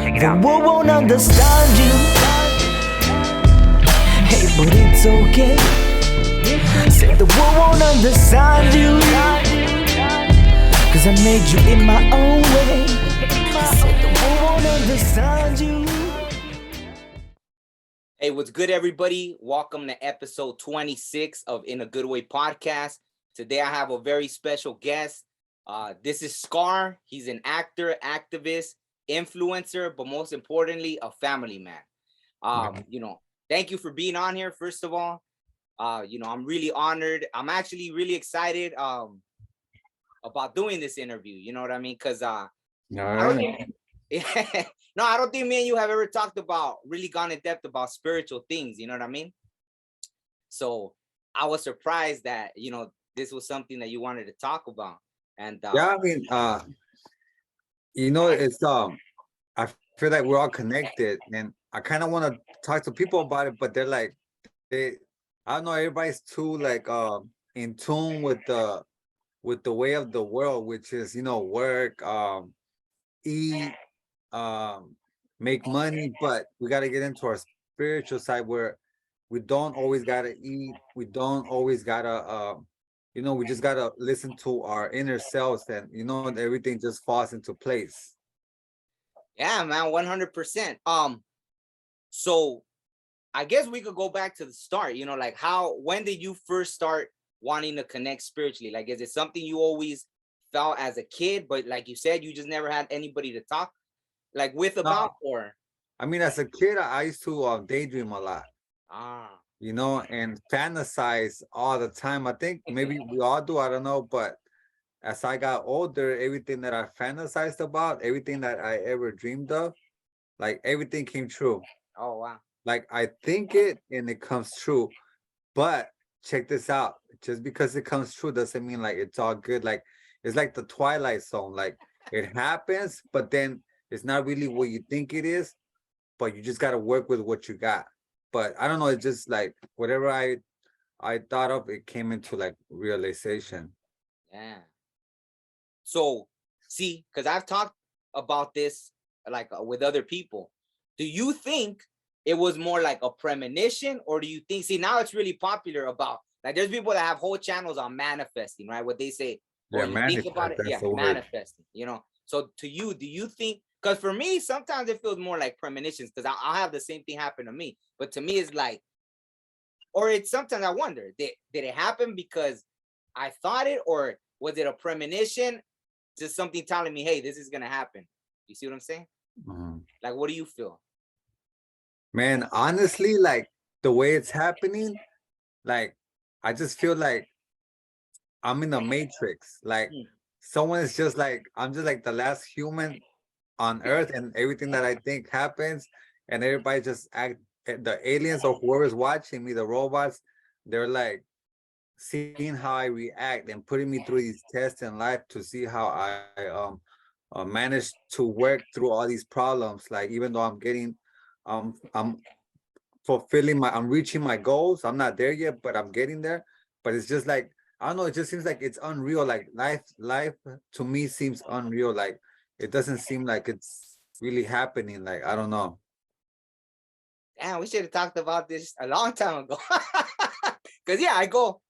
The world won't understand you. Hey, but it's okay. Said the world won't understand you, 'cause I made you in my own way. Said the world won't understand you. Hey, what's good, everybody? Welcome to episode 26 of In a Good Way podcast. Today, I have a very special guest. This is Scar. He's an actor, activist, influencer, but most importantly, a family man. Thank you for being on here, first of all. I'm really honored. I'm actually really excited about doing this interview. You know what I mean? Because I don't think me and you have ever talked about, really gone in depth about spiritual things. You know what I mean? So I was surprised that, this was something that you wanted to talk about. And it's I feel like we're all connected, and I kind of want to talk to people about it, but they're like, I don't know, everybody's too like in tune with the way of the world, which is work, eat, make money, but we got to get into our spiritual side where we don't always gotta eat, we don't always gotta we just gotta listen to our inner selves, and everything just falls into place. Yeah, man, 100%. So I guess we could go back to the start. When did you first start wanting to connect spiritually? Like, is it something you always felt as a kid, but like you said, you just never had anybody to talk with about? Or I mean, as a kid, I used to daydream a lot. And fantasize all the time. I think maybe we all do, I don't know, but as I got older, everything that I fantasized about, everything that I ever dreamed of, like everything came true. Oh, wow. Like I think it and it comes true. But check this out. Just because it comes true doesn't mean like it's all good. Like it's like the Twilight Zone. Like it happens, but then it's not really what you think it is, but you just got to work with what you got. But I don't know, it's just like whatever I thought of, it came into like realization. Yeah. So, see, because I've talked about this with other people. Do you think it was more like a premonition, or do you think, see, now it's really popular about, like, there's people that have whole channels on manifesting, right? What they say, think about it, manifesting, So to you, do you think, because for me, sometimes it feels more like premonitions, because I'll have the same thing happen to me. But to me, it's like, or it's sometimes I wonder, did it happen because I thought it, or was it a premonition? Just something telling me, hey, this is going to happen. You see what I'm saying? Mm-hmm. Like, what do you feel? Man, honestly, like the way it's happening, like I just feel like I'm in the Matrix. Like someone is just like, I'm just like the last human on Earth, and everything that I think happens, and everybody just act. The aliens or whoever's watching me, the robots, they're like seeing how I react and putting me through these tests in life to see how I manage to work through all these problems. Like even though I'm getting, I'm I'm reaching my goals. I'm not there yet, but I'm getting there. But it's just like, I don't know, it just seems like it's unreal. Like life to me seems unreal. Like it doesn't seem like it's really happening. Like, I don't know. Damn, we should have talked about this a long time ago. Because I go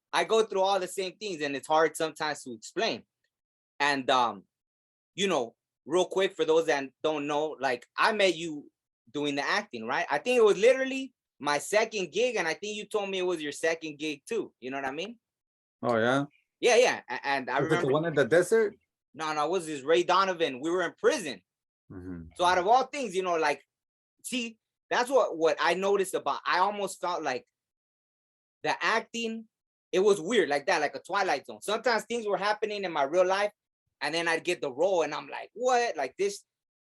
through all the same things, and it's hard sometimes to explain. And real quick, for those that don't know, like, I met you doing the acting, right? I think it was literally my second gig, and I think you told me it was your second gig too. You know what I mean? Oh yeah. Yeah. And I remember the one in the desert. No, it was this Ray Donovan. We were in prison. Mm-hmm. So out of all things, see, that's what I noticed about. I almost felt like the acting, it was weird, like that, like a Twilight Zone. Sometimes things were happening in my real life, and then I'd get the role, and I'm like, what? Like this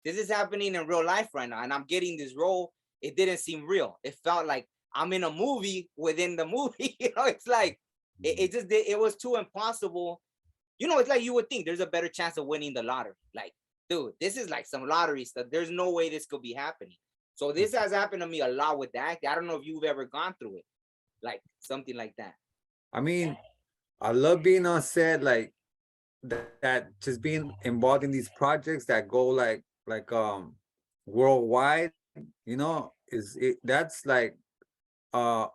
is happening in real life right now, and I'm getting this role. It didn't seem real. It felt like I'm in a movie within the movie. It's like it was too impossible. It's like you would think there's a better chance of winning the lottery. Like, dude, this is like some lottery stuff. There's no way this could be happening. So this has happened to me a lot with that. I don't know if you've ever gone through it, like something like that. I mean, I love being on set, like that just being involved in these projects that go like worldwide, is it that's like uh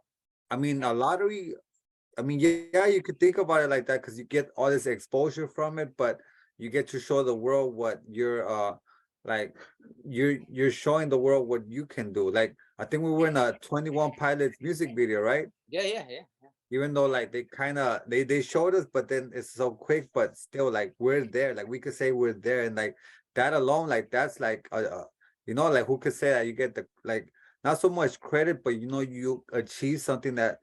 I mean a lottery. I mean, yeah, you could think about it like that because you get all this exposure from it, but you get to show the world what you're like you're showing the world what you can do. Like I think we were in a 21 Pilots music video, right? Yeah, yeah, yeah. Even though like they kind of they showed us, but then it's so quick, but still like we're there. Like we could say we're there, and like that alone, like that's like like who could say that you get the like not so much credit, but you achieve something that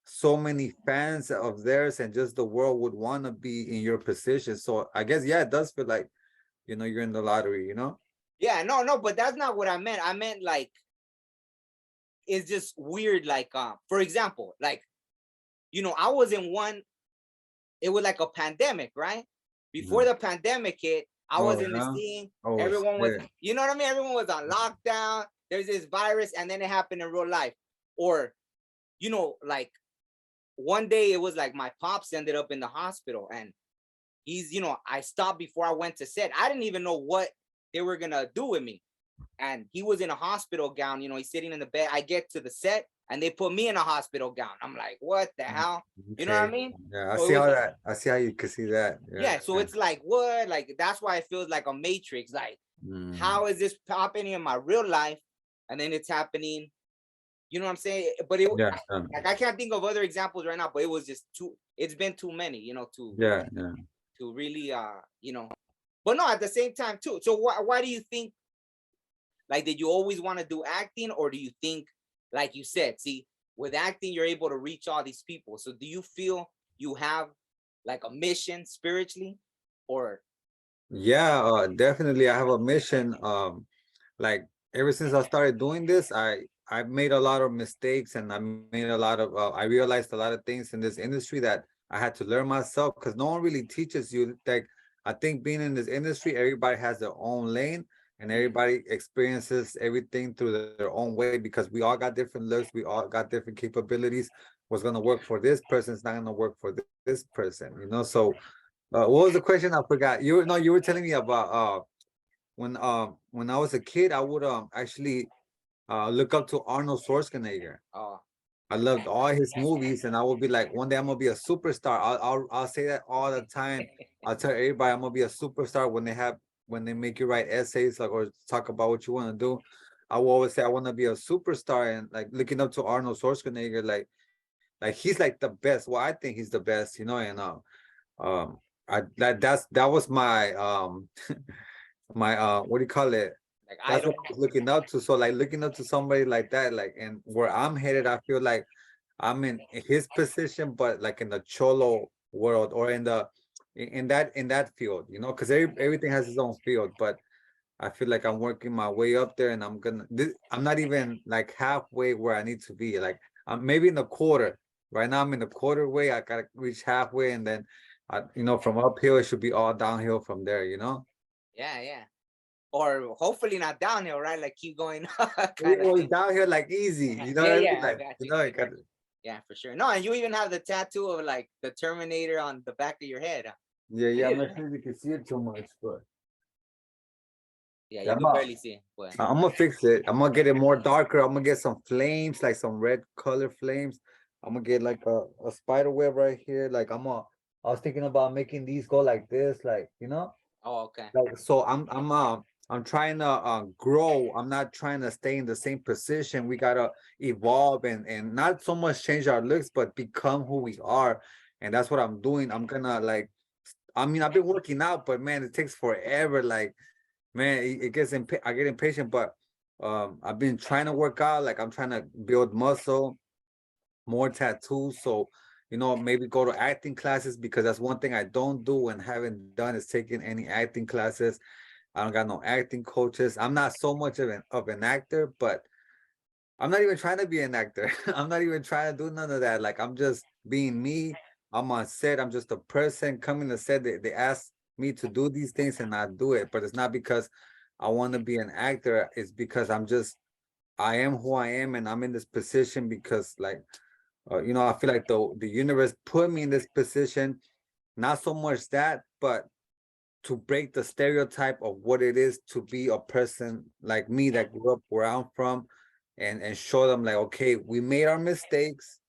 so many fans of theirs and just the world would want to be in your position. So I guess yeah, it does feel like you're in the lottery. Yeah, no, no, but that's not what I meant. I meant like it's just weird. Like, for example, like, I was in one. It was like a pandemic, right? Before Mhm. the pandemic hit, I Oh was in the yeah. scene. Oh Everyone was, shit. you know what I mean? Everyone was on lockdown. There's this virus, and then it happened in real life. Or, like one day it was like my pops ended up in the hospital, and he's, I stopped before I went to set. I didn't even know what they were gonna do with me. And he was in a hospital gown, he's sitting in the bed. I get to the set and they put me in a hospital gown. I'm like, what the hell? You know what I Okay. mean? Yeah, So it was, I see how you can see that. Yeah. yeah. So it's like, what? Like, that's why it feels like a matrix. Like, Mm. how is this happening in my real life? And then it's happening, you know what I'm saying? But Yeah. like, I can't think of other examples right now, but it was just it's been too many, Yeah. Yeah. to really, but no, at the same time too. So why do you think, like, did you always want to do acting, or do you think, like you said, see, with acting, you're able to reach all these people. So do you feel you have like a mission spiritually, or Yeah, definitely. I have a mission. Like ever since I started doing this, I made a lot of mistakes, and I made a lot of I realized a lot of things in this industry that I had to learn myself because no one really teaches you. Like I think being in this industry, everybody has their own lane, and everybody experiences everything through their own way because we all got different looks, we all got different capabilities. What's gonna work for this person is not gonna work for this person. So what was the question? I forgot. You were telling me about when I was a kid, I would actually look up to Arnold Schwarzenegger. oh, I loved all his movies, and I would be like, one day I'm gonna be a superstar. I'll say that all the time. I'll tell everybody I'm gonna be a superstar when they make you write essays like or talk about what you want to do. I will always say I want to be a superstar, and like looking up to Arnold Schwarzenegger, like he's like the best. Well, I think he's the best. And um, that was my my what do you call it? like That's idol. what I was looking up to. So like looking up to somebody like that, like and where I'm headed, I feel like I'm in his position, but like in the cholo world or in that field, because everything has its own field. But I feel like I'm working my way up there, and I'm not even like halfway where I need to be. Like I'm maybe in the quarter. Right now I'm in the quarter way. I gotta reach halfway, and then from uphill it should be all downhill from there. Yeah, yeah. Or hopefully not downhill, right? Like keep going kind of Well, thing. down here like easy, you know what Yeah, I mean? yeah, I Like, got you you. know, I it got got you. Yeah, for sure. No, and you even have the tattoo of like the Terminator on the back of your head. yeah, yeah. I'm not sure you can see it too much, but Yeah, yeah, you could barely see it, but I'm gonna fix it. I'm gonna get it more darker. I'm gonna get some flames, like some red color flames. I'm gonna get like a spider web right here. Like I was thinking about making these go like this, like. oh, okay. Like so I'm trying to grow. I'm not trying to stay in the same position. We gotta evolve and not so much change our looks, but become who we are. And that's what I'm doing. I'm gonna like I mean I've been working out, but man, it takes forever. Like, man, I get impatient, but I've been trying to work out, like I'm trying to build muscle, more tattoos. So, maybe go to acting classes because that's one thing I don't do and haven't done is taking any acting classes. I don't got no acting coaches. I'm not so much of an actor, but I'm not even trying to be an actor. I'm not even trying to do none of that. Like I'm just being me. I'm on set. I'm just a person coming to set. They ask me to do these things and I do it. But it's not because I want to be an actor. It's because I am who I am and I'm in this position because like I feel like the universe put me in this position. Not so much that, but to break the stereotype of what it is to be a person like me that grew up where I'm from, and show them like, okay, we made our mistakes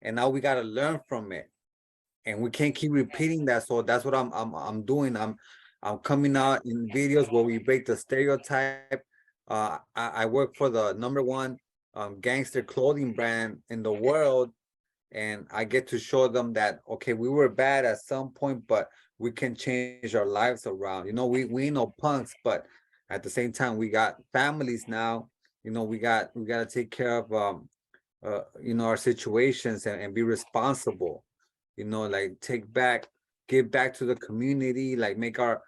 and now we got to learn from it, and we can't keep repeating that. So that's what I'm doing. I'm coming out in videos where we break the stereotype. I work for the #1 gangster clothing brand in the world, and I get to show them that, okay, we were bad at some point, but we can change our lives around. We ain't no punks, but at the same time, we got families now. We got to take care of our situations, and be responsible. Like give back to the community, like make our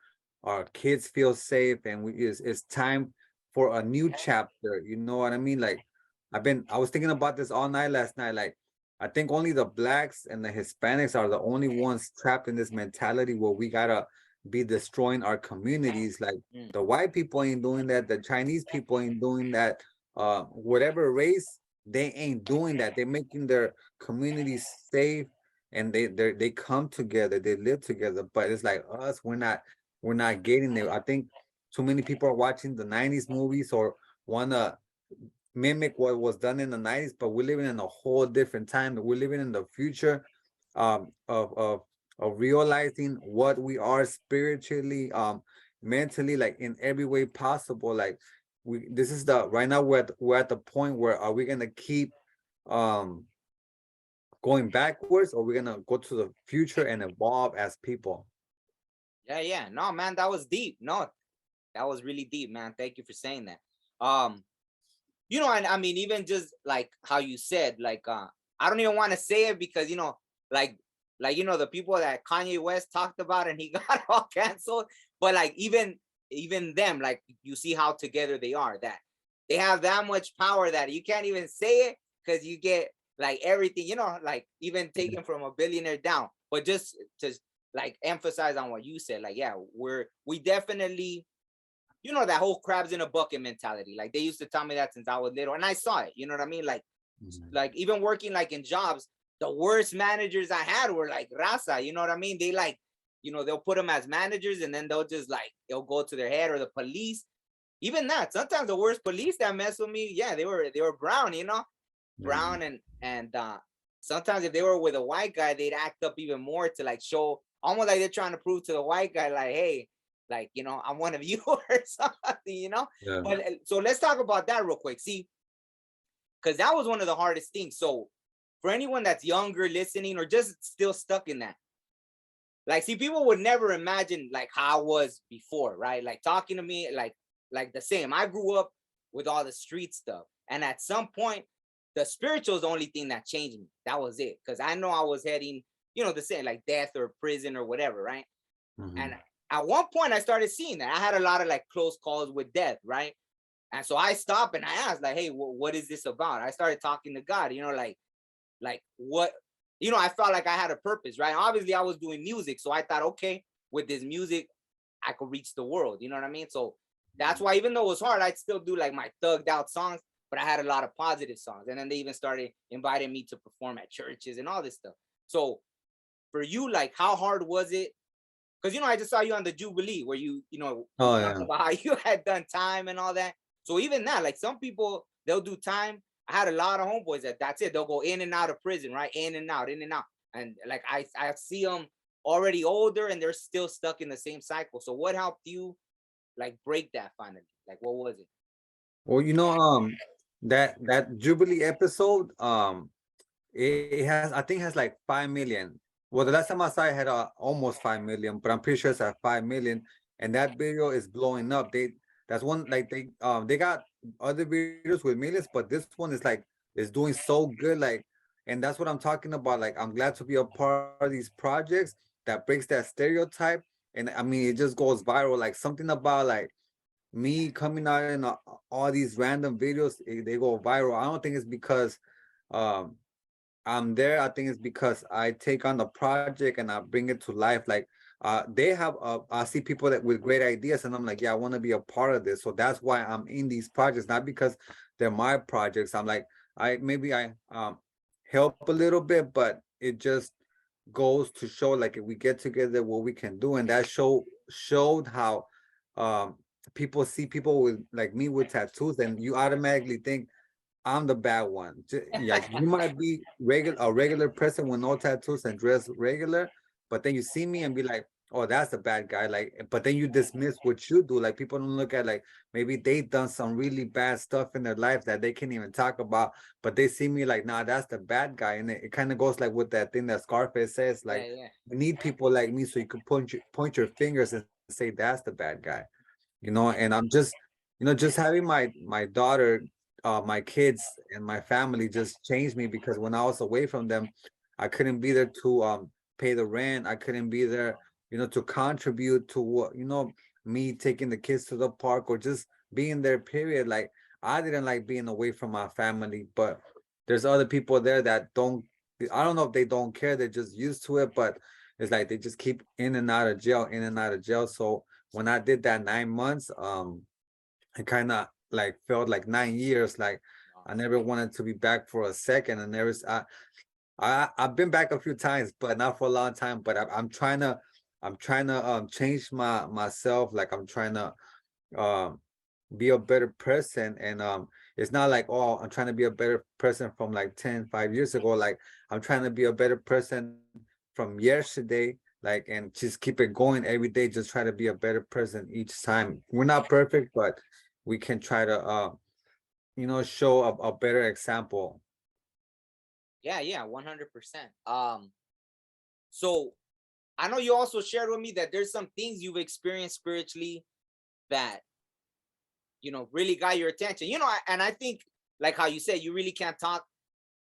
kids feel safe, and it's time for a new chapter. You know what I mean? Like I was thinking about this all night last night. Like I think only the blacks and the Hispanics are the only ones trapped in this mentality where we gotta be destroying our communities. Like Mm. the white people ain't doing that, the Chinese people ain't doing that. Whatever race, they ain't doing that. They're making their communities safe, and they come together, they live together. But it's like us, we're not getting there. I think too many people are watching the '90s movies or wanna mimic what was done in the '90s, but we're living in a whole different time. We're living in the future, of realizing what we are spiritually, mentally, like in every way possible. Like this is the right now we're at the point where, are we gonna keep um going backwards, or we're gonna go to the future and evolve as people? Yeah. No, man, that was deep. No, that was really deep, man. Thank you for saying that. Um, and I mean, even just like how you said, like, I don't even want to say it because like, the people that Kanye West talked about and he got all canceled. But like, even them, like, you see how together they are. That they have that much power that you can't even say it because you get like everything, like even taken from a billionaire down. But just to like emphasize on what you said, like, yeah, we definitely, that whole crabs in a bucket mentality. Like they used to tell me that since I was little, and I saw it. You know what I mean? Like even working like in jobs, the worst managers I had were like raza. You know what I mean? They like, they'll put them as managers, and then they'll go to their head, or the police. Even that, sometimes the worst police that mess with me, yeah, they were brown. Brown, and sometimes if they were with a white guy, they'd act up even more to like show, almost like they're trying to prove to the white guy, like, hey, like, I'm one of you or something. Yeah. But so let's talk about that real quick. See, because that was one of the hardest things. So for anyone that's younger listening or just still stuck in that, like, see, people would never imagine like how I was before, right? Like talking to me, like the same. I grew up with all the street stuff, and at some point, the spiritual is the only thing that changed me. That was it, because I know I was heading, the same, like death or prison or whatever, right? And at one point, I started seeing that I had a lot of like close calls with death, right? And so I stopped and I asked, like, hey, what is this about? I started talking to God, like what, I felt like I had a purpose, right? Obviously, I was doing music, so I thought, okay, with this music, I could reach the world. You know what I mean? So that's why, even though it was hard, I'd still do like my thugged out songs, but I had a lot of positive songs. And then they even started inviting me to perform at churches and all this stuff. So for you, like, how hard was it? Because I just saw you on the Jubilee where you Oh talked yeah. about how you had done time and all that. So even that, like, some people, they'll do time. I had a lot of homeboys that's it. They'll go in and out of prison, right? In and out, in and out. And like I see them already older and they're still stuck in the same cycle. So what helped you like break that finally? Like, what was it? Well, that Jubilee episode, it has, I think, has like 5 million. Well, the last time I saw it had almost 5 million, but I'm pretty sure it's at 5 million. And that video is blowing up. That's one, like, they got other videos with millions, but this one is doing so good. Like, and that's what I'm talking about. Like, I'm glad to be a part of these projects that breaks that stereotype. And I mean, it just goes viral. Like something about like me coming out in all these random videos, they go viral. I don't think it's because um I'm there. I think it's because I take on the project and I bring it to life. Like they have I see people that with great ideas, and I'm like, yeah, I want to be a part of this. So that's why I'm in these projects, not because they're my projects. I'm like, I help a little bit, but it just goes to show, like, if we get together, what we can do. And that showed how people see people with like me with tattoos, and you automatically think I'm the bad one. Like you might be a regular person with no tattoos and dress regular, but then you see me and be like, "Oh, that's the bad guy." Like, but then you dismiss what you do. Like people don't look at like maybe they done some really bad stuff in their life that they can't even talk about, but they see me like, "Nah, that's the bad guy." And it kind of goes like with that thing that Scarface says, Yeah, like, yeah. "You need people like me so you can point your fingers and say that's the bad guy." And I'm just just having my daughter, my kids and my family just changed me, because when I was away from them, I couldn't be there to pay the rent. I couldn't be there, to contribute to what, me taking the kids to the park or just being there, period. Like I didn't like being away from my family, but there's other people there that don't. I don't know if they don't care, they're just used to it, but it's like they just keep in and out of jail, in and out of jail. So when I did that 9 months, it kind of like felt like 9 years. Like Wow. I never wanted to be back for a second. And I've been back a few times, but not for a long time. But I'm trying to change myself. Like I'm trying to um be a better person. And it's not like, oh, I'm trying to be a better person from like 5 years ago. Like I'm trying to be a better person from yesterday, like, and just keep it going every day. Just try to be a better person each time. We're not perfect, but we can try to show a better example. Yeah, yeah, 100%. So I know you also shared with me that there's some things you've experienced spiritually that really got your attention. And I think, like how you said, you really can't talk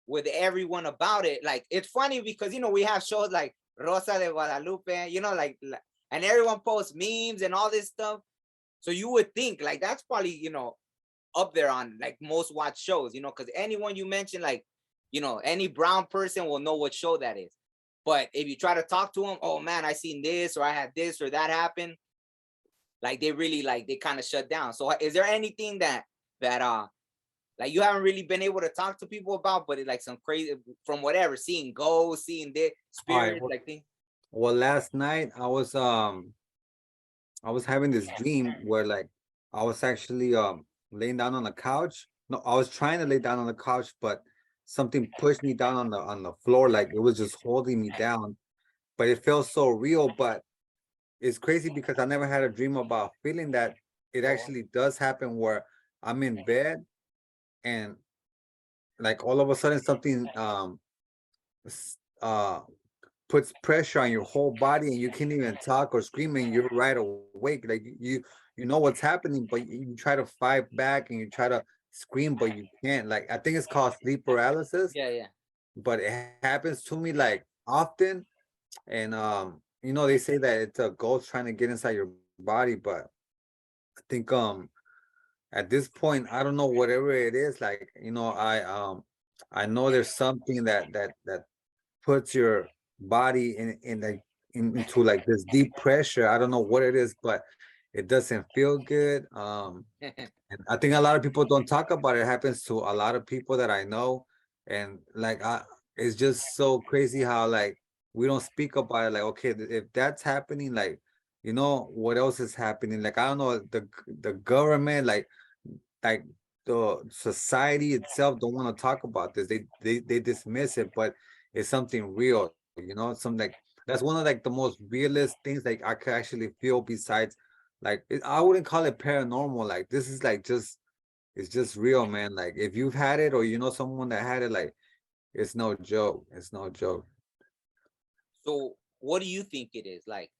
with everyone about it. Like it's funny because we have shows like Rosa de Guadalupe, and everyone posts memes and all this stuff. So you would think like that's probably up there on like most watched shows, because anyone you mention, like any brown person will know what show that is. But if you try to talk to them, oh man, I seen this or I had this or that happen, like they really like they kind of shut down. So is there anything that like you haven't really been able to talk to people about, but it's like some crazy from whatever, seeing ghosts, seeing this All right. spirits, like thing? Well, last night I was having this dream where like I was actually laying down on the couch. No, I was trying to lay down on the couch, but something pushed me down on the floor, like it was just holding me down. But it felt so real. But it's crazy because I never had a dream about feeling that. It Oh, actually does happen where I'm in bed and like all of a sudden something s- uh puts pressure on your whole body and you can't even talk or scream, and you're right awake. Like you know what's happening, but you try to fight back and you try to scream, but you can't. Like I think it's called sleep paralysis, yeah, yeah. but it happens to me like often. And they say that it's a ghost trying to get inside your body, but I think at this point I don't know, whatever it is. Like I know there's something that puts your body into like this deep pressure. I don't know what it is, but it doesn't feel good. And I think a lot of people don't talk about it. It happens to a lot of people that I know, and like it's just so crazy how like we don't speak about it. Like, okay, if that's happening, like what else is happening? Like I don't know, the government, like the society itself don't want to talk about this. They dismiss it, but it's something real. Some like that's one of like the most realest things like I could actually feel. Besides, like I wouldn't call it paranormal. Like this is like just it's just real, man. Like if you've had it or you know someone that had it, like it's no joke. It's no joke. So what do you think it is? Like,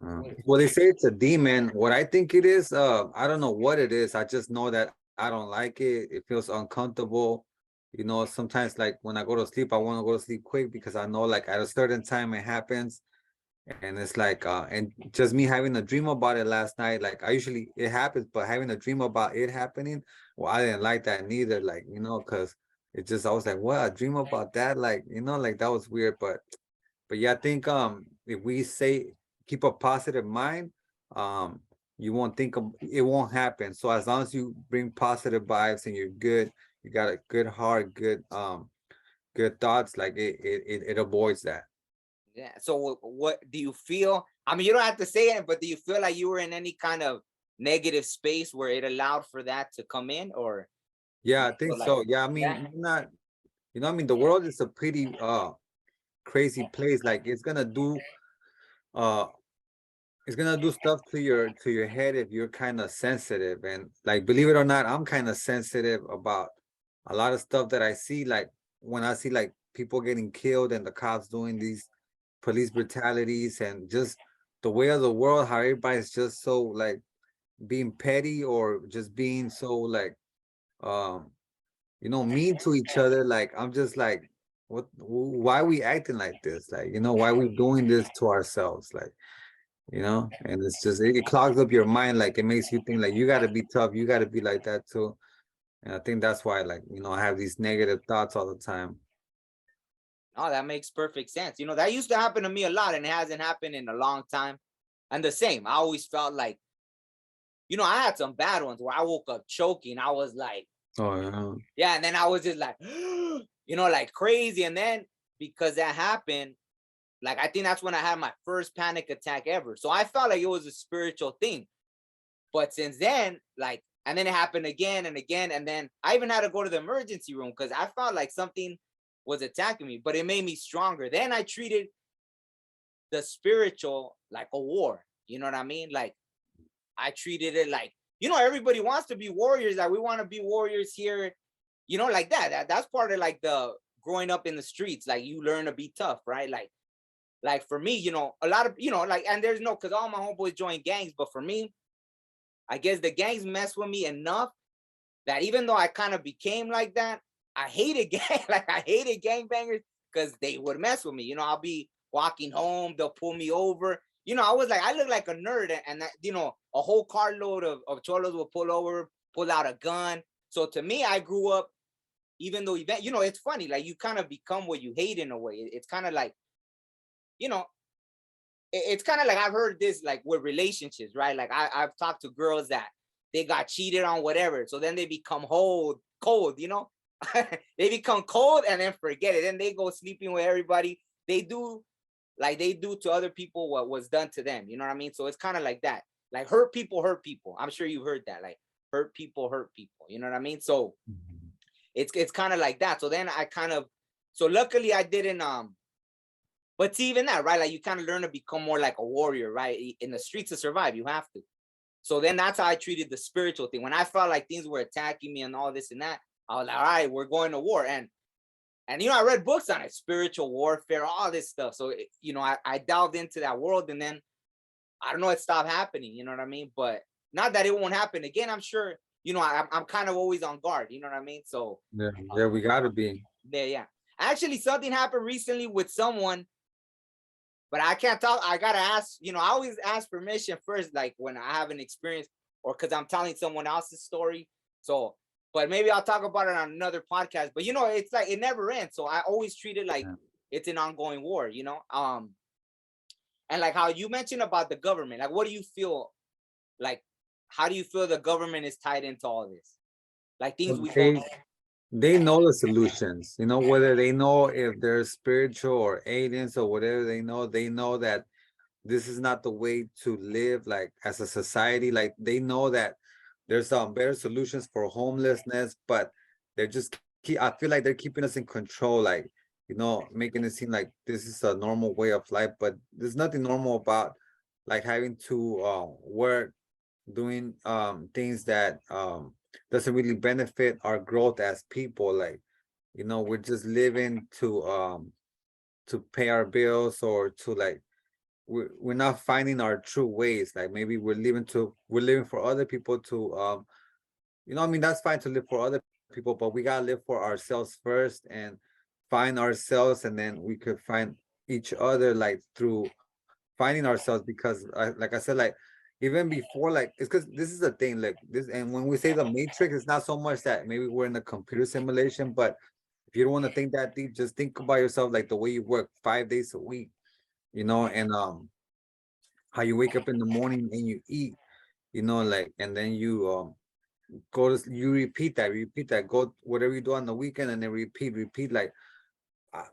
Well, what they do you say it's a demon. What I think it is, I don't know what it is. I just know that I don't like it. It feels uncomfortable. Sometimes like when I go to sleep, I want to go to sleep quick because I know like at a certain time it happens. And it's like and just me having a dream about it last night. Like I usually it happens, but having a dream about it happening, well, I didn't like that neither. Like, because it just I was like, what, a dream about that? Like, like that was weird. But yeah, I think if we say keep a positive mind, um you won't think of it won't happen. So as long as you bring positive vibes and you're good, you got a good heart, good thoughts, like it avoids that. yeah. So what do you feel? I mean, you don't have to say it, but do you feel like you were in any kind of negative space where it allowed for that to come in, or Yeah, I think like, so. Yeah, I yeah, mean, not, I mean, the world is a pretty crazy place. Like uh it's gonna do stuff to your head if you're kind of sensitive. And like, believe it or not, I'm kind of sensitive about a lot of stuff that I see. Like when I see like people getting killed and the cops doing these police brutalities, and just the way of the world, how everybody's just so like being petty, or just being so like um mean to each other. Like I'm just like, why are we acting like this? Like, why are we doing this to ourselves? Like, and it's just, it clogs up your mind. Like it makes you think like you got to be tough, you got to be like that too. And I think that's why, like, I have these negative thoughts all the time. oh, that makes perfect sense. That used to happen to me a lot, and it hasn't happened in a long time. And the same, I always felt like, I had some bad ones where I woke up choking. I was like, Oh yeah. yeah, and then I was just like, like crazy. And then because that happened, like I think that's when I had my first panic attack ever. So I felt like it was a spiritual thing. But since then, like, and then it happened again and again. And then I even had to go to the emergency room because I felt like something was attacking me, but it made me stronger. Then I treated the spiritual like a war. You know what I mean? Like I treated it like, everybody wants to be warriors. Like we want to be warriors here, like that's part of like the growing up in the streets. Like you learn to be tough, right? Like for me, a lot of, like, and there's no, because all my homeboys joined gangs, but for me, I guess the gangs mess with me enough that even though I kind of became like that, I hated like I hated gangbangers because they would mess with me. I'll be walking home, they'll pull me over. I was like, I look like a nerd, and that, a whole carload of cholos will pull over, pull out a gun. So to me, I grew up, even though it's funny, like you kind of become what you hate in a way. It's kind of like, it's kind of like I've heard this like with relationships, right? Like I've talked to girls that they got cheated on, whatever. So then they become cold, they become cold and then forget it. Then they go sleeping with everybody. They do to other people what was done to them. You know what I mean? So it's kind of like that. Like hurt people hurt people. I'm sure you've heard that. Like hurt people hurt people. You know what I mean? So it's kind of like that. So then so luckily I didn't but see, even that, right? Like you kind of learn to become more like a warrior, right? In the streets to survive, you have to. So then that's how I treated the spiritual thing. When I felt like things were attacking me and all this and that, I was like, all right, we're going to war. And I read books on it, spiritual warfare, all this stuff. So, I delved into that world, and then I don't know, it stopped happening. You know what I mean? But not that it won't happen again. I'm sure, I'm kind of always on guard. You know what I mean? So yeah, we gotta be. yeah. Actually, something happened recently with someone, but I can't talk. I gotta ask. I always ask permission first, like when I have an experience, or because I'm telling someone else's story. So, but maybe I'll talk about it on another podcast. But it's like it never ends. So I always treat it like it's an ongoing war. And like how you mentioned about the government. Like, what do you feel? Like, how do you feel the government is tied into all this? Like things we don't. They know the solutions, whether they know if they're spiritual or aliens or whatever. They know that this is not the way to live, like as a society. Like they know that there's some better solutions for homelessness, but they're just I feel like they're keeping us in control, like making it seem like this is a normal way of life. But there's nothing normal about like having to work, doing things that doesn't really benefit our growth as people. Like we're just living to pay our bills, or to like we're not finding our true ways. Like maybe we're living for other people to I mean, that's fine to live for other people, but we gotta live for ourselves first, and find ourselves, and then we could find each other, like through finding ourselves. Because like I said, like even before, like it's because this is the thing, like this. And when we say the matrix, it's not so much that maybe we're in a computer simulation, but if you don't want to think that deep, just think about yourself like the way you work 5 days a week, and how you wake up in the morning and you eat, like, and then you you repeat that, go whatever you do on the weekend, and then repeat. Like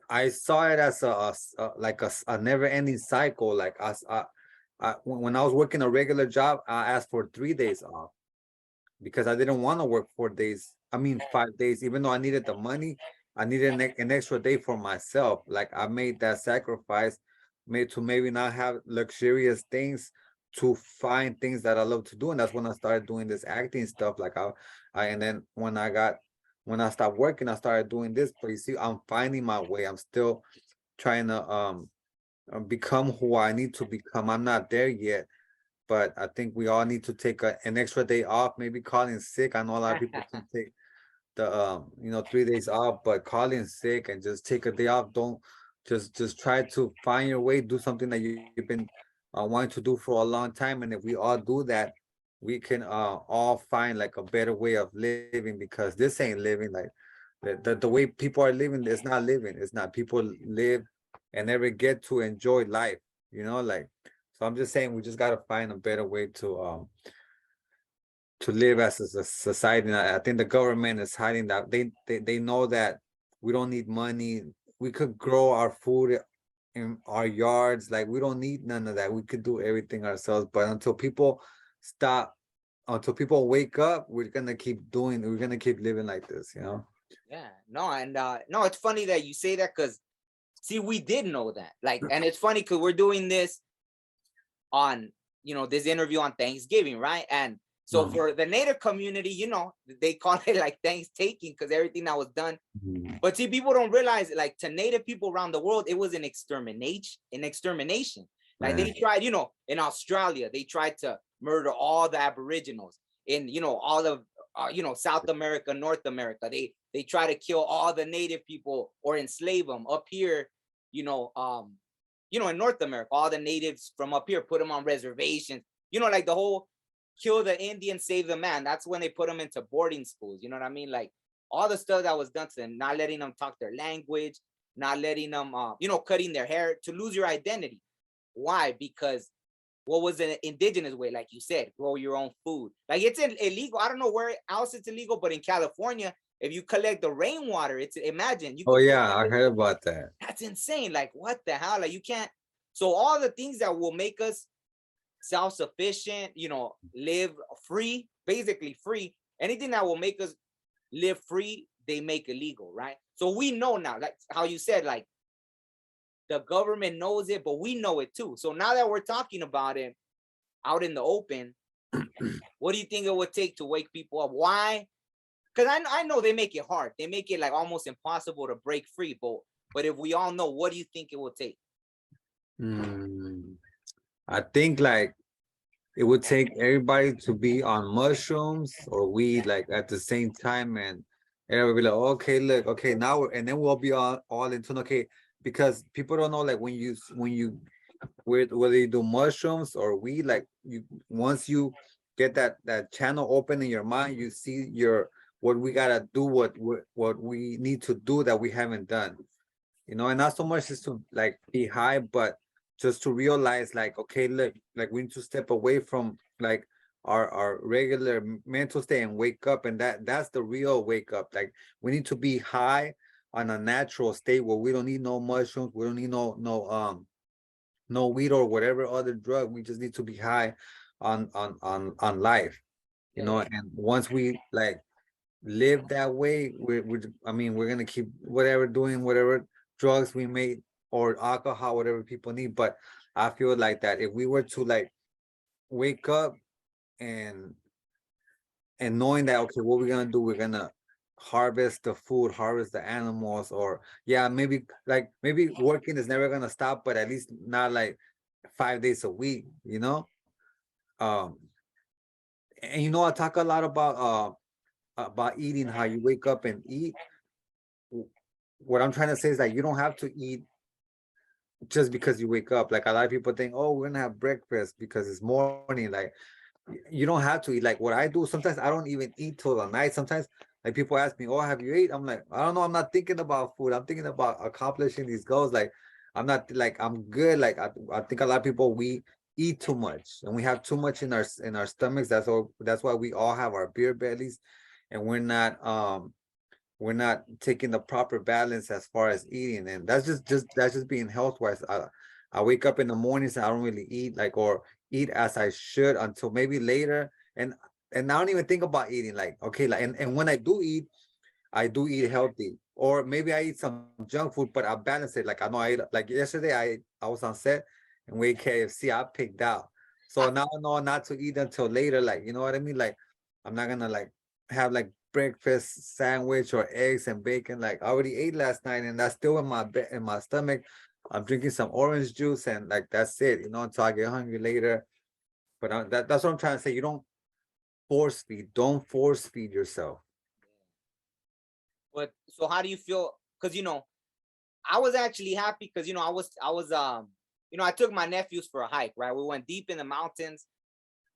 I saw it as a never ending cycle. Like us, when I was working a regular job, I asked for 3 days off because I didn't want to work 4 days. I mean 5 days, even though I needed the money, I needed an extra day for myself. Like I made that sacrifice, made to maybe not have luxurious things to find things that I love to do. And that's when I started doing this acting stuff. Like and then when I stopped working, I started doing this. But you see, I'm finding my way. I'm still trying to become who I need to become. I'm not there yet, but I think we all need to take an extra day off, maybe calling sick. I know a lot of people can take the 3 days off, but calling sick and just take a day off. Don't just try to find your way, do something that you've been wanting to do for a long time. And if we all do that, we can all find like a better way of living, because this ain't living. Like the way people are living, it's not living. It's not. People live and never get to enjoy life, like. So I'm just saying we just gotta find a better way to live as a society. And I think the government is hiding that. They know that we don't need money. We could grow our food in our yards. Like we don't need none of that. We could do everything ourselves. But stop, until people wake up, we're gonna keep living like this. Yeah, no, and no, it's funny that you say that, because see, we did know that. Like, and it's funny because we're doing this on, this interview on Thanksgiving, right? And so for the Native community, they call it like Thanksgiving because everything that was done. But see, people don't realize, like, to Native people around the world, it was an extermination. Like they tried, in Australia, they tried to murder all the Aboriginals. In, all of, South America, North America, they try to kill all the Native people or enslave them. Up here, in North America, all the natives from up here, put them on reservations, like the whole kill the Indian, save the man. That's when they put them into boarding schools. You know what I mean? Like all the stuff that was done to them, not letting them talk their language, not letting them, cutting their hair, to lose your identity. Why? Because what was an indigenous way? Like you said, grow your own food. Like it's illegal. I don't know where else it's illegal, but in California, if you collect the rainwater, imagine you. Oh yeah, I heard about that. That's insane. Like what the hell? Like you can't. So all the things that will make us self-sufficient, live free, basically free, anything that will make us live free, they make illegal, right? So we know now, like how you said, like the government knows it, but we know it too. So now that we're talking about it out in the open, what do you think it would take to wake people up? Why? Because I know they make it hard. They make it like almost impossible to break free. But if we all know, what do you think it will take? I think like it would take everybody to be on mushrooms or weed like at the same time, and everybody be like, okay, look, okay, now and then we'll be all into okay, because people don't know, like when you whether you do mushrooms or weed, like once you get that channel open in your mind, you see what we gotta do, what we need to do that we haven't done, and not so much just to like be high, but just to realize like, okay, look, like we need to step away from like our regular mental state and wake up, and that's the real wake up. Like we need to be high on a natural state where we don't need no mushrooms, we don't need no weed or whatever other drug. We just need to be high on life, and once we like live that way, we're gonna keep doing whatever drugs we made or alcohol, whatever people need. But I feel like that if we were to like wake up and knowing that, okay, what we're gonna do, we're gonna harvest the food, harvest the animals, or maybe working is never gonna stop, but at least not like 5 days a week, um and I talk a lot about eating, how you wake up and eat. What I'm trying to say is that you don't have to eat just because you wake up. Like a lot of people think, oh, we're gonna have breakfast because it's morning. Like you don't have to eat. Like what I do, sometimes I don't even eat till the night. Sometimes like people ask me, oh, have you ate? I'm like, I don't know, I'm not thinking about food, I'm thinking about accomplishing these goals. Like I'm not, like I'm good. Like I think a lot of people, we eat too much and we have too much in our stomachs. That's why we all have our beer bellies, and we're not taking the proper balance as far as eating. And that's just being health wise. I wake up in the mornings and I don't really eat like or eat as I should until maybe later. And I don't even think about eating. Like, okay, like and when I do eat healthy. Or maybe I eat some junk food, but I balance it. Like I know I ate like yesterday I was on set and we ate KFC. I picked out. So now I know not to eat until later. Like, you know what I mean? Like I'm not gonna like have like breakfast sandwich or eggs and bacon. Like I already ate last night and that's still in in my stomach. I'm drinking some orange juice and like that's it, you know, until I get hungry later. But that's what I'm trying to say. You don't force feed. Don't force feed yourself. But so how do you feel? Because I was actually happy because I took my nephews for a hike, right? We went deep in the mountains,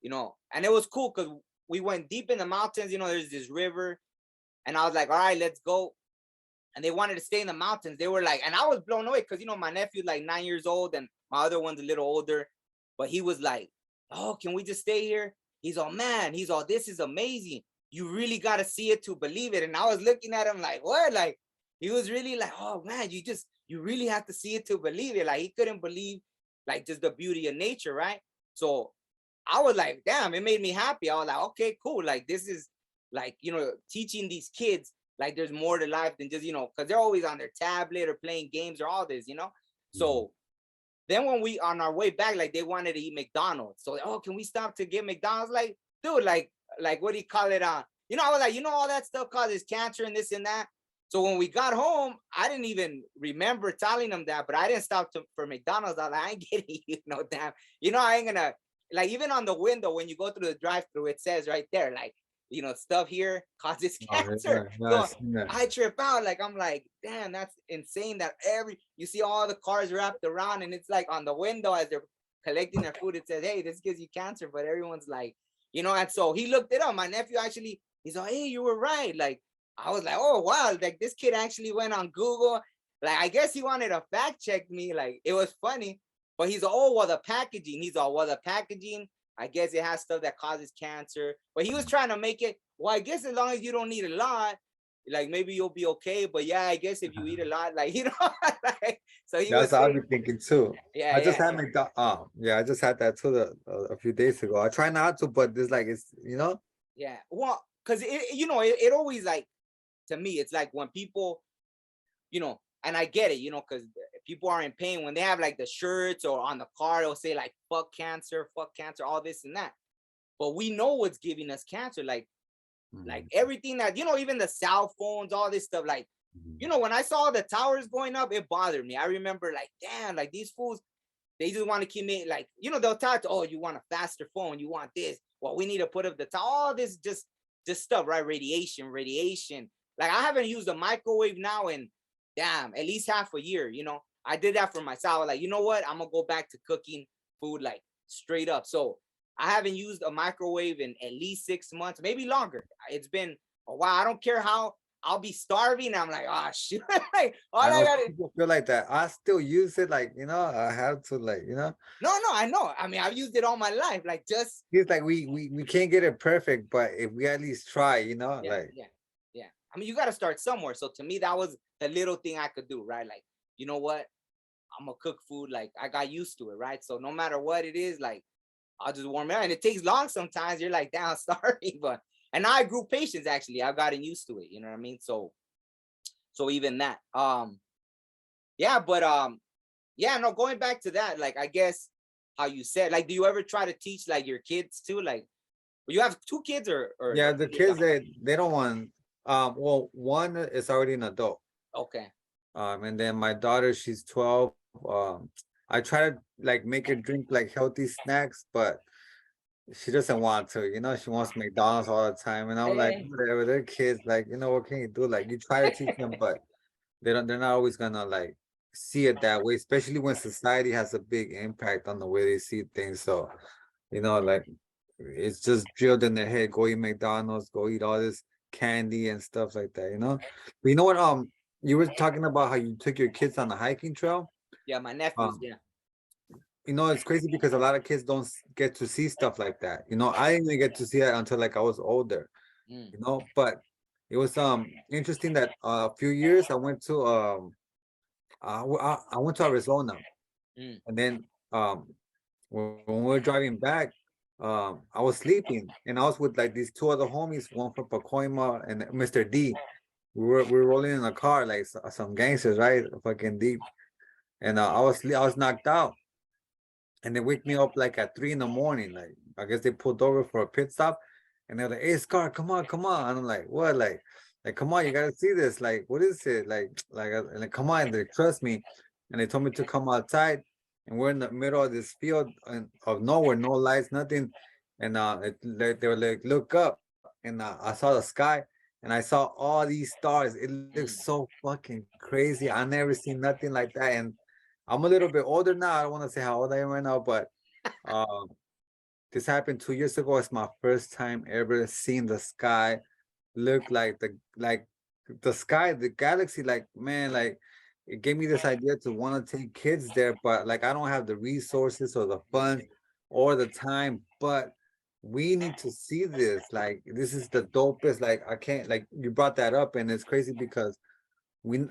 and it was cool because we went deep in the mountains. There's this river, and I was like, all right, let's go. And they wanted to stay in the mountains. They were like, and I was blown away because my nephew's like 9 years old, and my other one's a little older, but he was like, oh, can we just stay here? He's all, man, this is amazing. You really got to see it to believe it. And I was looking at him like, what? Like, he was really like, oh man, you really have to see it to believe it. Like, he couldn't believe like just the beauty of nature, right? So I was like, damn, it made me happy. I was like, okay, cool. Like, this is like, teaching these kids like there's more to life than just, because they're always on their tablet or playing games or all this, So then when we on our way back, like they wanted to eat McDonald's. So, oh, can we stop to get McDonald's? Like, dude, like what do you call it? I was like, all that stuff causes cancer and this and that. So when we got home, I didn't even remember telling them that, but I didn't stop for McDonald's. I was like, I ain't getting damn. I ain't gonna, like, even on the window when you go through the drive-through, it says right there, like, stuff here causes cancer. So I trip out. Like, I'm like, damn, that's insane that you see all the cars wrapped around and it's like on the window as they're collecting their food, it says, hey, this gives you cancer. But everyone's like, and so he looked it up. My nephew actually, he's like, hey, you were right. Like, I was like, oh, wow. Like, this kid actually went on Google. Like, I guess he wanted to fact check me. Like, it was funny. But he's, oh, well, the packaging. He's all, well, the packaging, I guess it has stuff that causes cancer. But he was trying to make it, well, I guess as long as you don't eat a lot, like maybe you'll be okay. But yeah, I guess if you eat a lot, like, like, so he that's was what I've been thinking too. Yeah, I just had I just had that too a few days ago. I try not to, but this like it's Yeah, well, because it always, like, to me, it's like when people, and I get it, because people are in pain when they have like the shirts or on the car, they'll say like, fuck cancer, all this and that. But we know what's giving us cancer. Like everything that, even the cell phones, all this stuff, like, when I saw the towers going up, it bothered me. I remember like, damn, like these fools, they just want to keep me like, they'll talk to, oh, you want a faster phone, you want this, well, we need to put up the tower, all this just stuff, right? Radiation. Like, I haven't used a microwave now in, damn, at least half a year, I did that for myself. Like, you know what? I'm going to go back to cooking food, like, straight up. So I haven't used a microwave in at least 6 months, maybe longer. It's been a while. I don't care how I'll be starving. I'm like, oh, shoot. Like, I know people feel like that. I still use it, like, I have to, like, No, I know. I mean, I've used it all my life. Like, just. It's like we can't get it perfect, but if we at least try, like. Yeah. I mean, you got to start somewhere. So to me, that was the little thing I could do, right? Like, you know what? I'm going to cook food. Like, I got used to it, right? So no matter what it is, like, I'll just warm it up. And it takes long sometimes. You're like, damn, sorry. And now I grew patience, actually. I've gotten used to it. You know what I mean? So even that. Yeah, but no, going back to that, like, I guess how you said, like, do you ever try to teach like your kids too? Like, you have 2 kids or yeah, the kids, they don't want, well, one is already an adult. Okay. And then my daughter, she's 12. I try to like make her drink like healthy snacks, but she doesn't want to, she wants McDonald's all the time. And I'm like, whatever, they're kids, like, what can you do? Like, you try to teach them, but they're not always gonna like see it that way, especially when society has a big impact on the way they see things. So, like, it's just drilled in their head, go eat McDonald's, go eat all this candy and stuff like that, But you know what, you were talking about how you took your kids on the hiking trail. Yeah, my nephews, yeah. It's crazy because a lot of kids don't get to see stuff like that. I didn't even get to see it until like I was older. But it was interesting that a few years I went to I went to Arizona, Mm. And then when we were driving back, I was sleeping and I was with like these two other homies, one from Pacoima and Mr. D. We were rolling in a car like some gangsters, right? Fucking deep. And I was knocked out. And they wake me up like at 3 in the morning. Like I guess they pulled over for a pit stop, and they're like, "Hey, Scar, come on, come on!" And I'm like, "What? Like, come on, you gotta see this. Like, what is it? And like, come on!" They trust me, and they told me to come outside, and we're in the middle of this field and of nowhere, no lights, nothing, and they were like, "Look up," and I saw the sky, and I saw all these stars. It looks Mm. so fucking crazy. I never seen nothing like that, and I'm a little bit older now. I don't want to say how old I am right now, but um, this happened 2 years ago. It's my first time ever seeing the sky look like the sky, the galaxy. Like man, like it gave me this idea to want to take kids there, but like I don't have the resources or the funds or the time. But we need to see this. Like this is the dopest. Like I can't like you brought that up, and it's crazy because we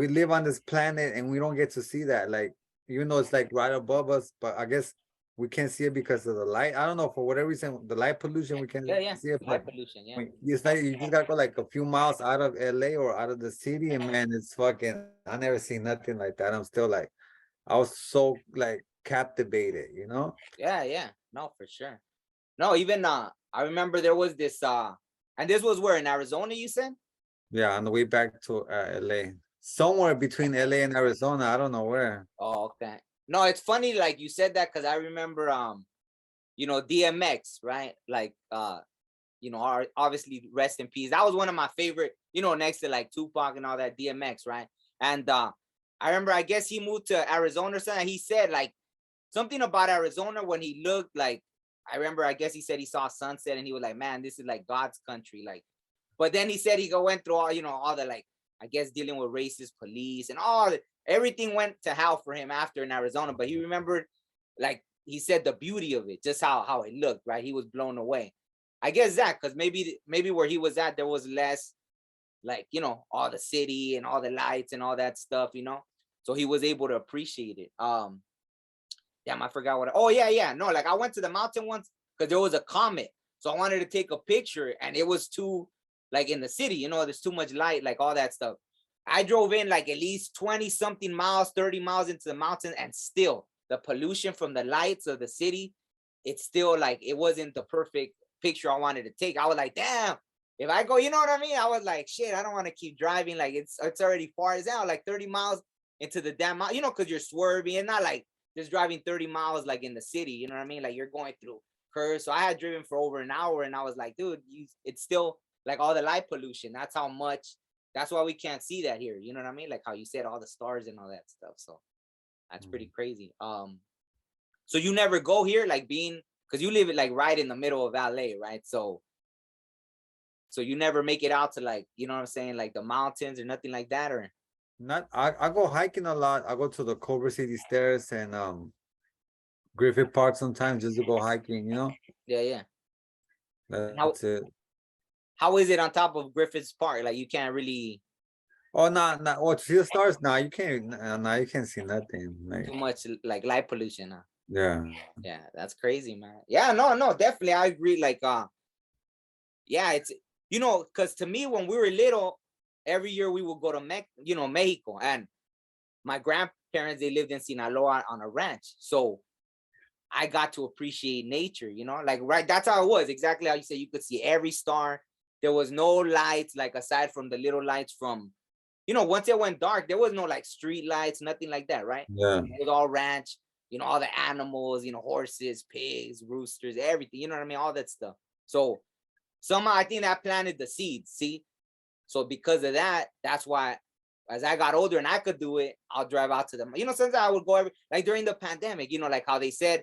live on this planet and we don't get to see that, like even though it's like right above us, but I guess we can't see it because of the light. I don't know, for whatever reason, the light pollution, we can't Yeah, yeah. see it, Light but pollution. Yeah. it's like you just gotta go like a few miles out of LA or out of the city, and man, it's fucking, I never seen nothing like that. I'm still like, I was so like captivated, you know. Yeah, yeah. No, for sure. No, even I remember there was this and this was where in Arizona you said? Yeah, on the way back to LA, somewhere between LA and Arizona, I don't know where. Oh, okay. No, it's funny like you said that because I remember you know, DMX, right? Like you know, obviously rest in peace. That was one of my favorite, you know, next to like Tupac and all that, DMX, right? And I remember I guess he moved to Arizona or something. He said like something about Arizona when he looked like, I remember I guess he said he saw sunset and he was like, man, this is like God's country. Like, but then he said went through all, you know, all the like, I guess dealing with racist police and everything went to hell for him after in Arizona. But he remembered, like he said, the beauty of it, just how it looked, right? He was blown away. I guess that because maybe where he was at, there was less like, you know, all the city and all the lights and all that stuff, you know. So he was able to appreciate it. Damn, I forgot what. Oh yeah. No, like I went to the mountain once because there was a comet. So I wanted to take a picture and it was too, like in the city, you know, there's too much light, like all that stuff. I drove in like at least 20 something miles, 30 miles into the mountain, and still the pollution from the lights of the city, it's still like it wasn't the perfect picture I wanted to take. I was like, damn, if I go, you know what I mean? I was like, shit, I don't want to keep driving. Like it's already far as out, like 30 miles into the damn mountain, you know, because you're swerving. It's not like just driving 30 miles like in the city, you know what I mean? Like you're going through curves. So I had driven for over an hour and I was like, dude, it's still like all the light pollution. That's how much, that's why we can't see that here. You know what I mean? Like how you said, all the stars and all that stuff. So that's pretty crazy. So you never go here, like being, because you live like right in the middle of LA, right? So you never make it out to like, you know what I'm saying, like the mountains or nothing like that, or Not I go hiking a lot. I go to the Culver City Stairs and Griffith Park sometimes just to go hiking, you know? yeah. That's it. How is it on top of Griffith's Park? Like you can't really Oh, not oh, to see the stars? Nah, you can't. Nah, you can't see nothing. Like, too much like light pollution, huh? yeah. Yeah, that's crazy, man. Yeah, no, definitely I agree. Like yeah, it's, you know, because to me when we were little, every year we would go to Mexico, and my grandparents, they lived in Sinaloa on a ranch, so I got to appreciate nature, you know, like right, that's how it was, exactly how you say, you could see every star. There was no lights, like aside from the little lights from, you know, once it went dark, there was no like street lights, nothing like that, right? Yeah. It was all ranch, you know, all the animals, you know, horses, pigs, roosters, everything, you know what I mean, all that stuff. So somehow I think that planted the seeds, see? So because of that, that's why as I got older and I could do it, I'll drive out to them. You know, sometimes I would go like during the pandemic, you know, like how they said,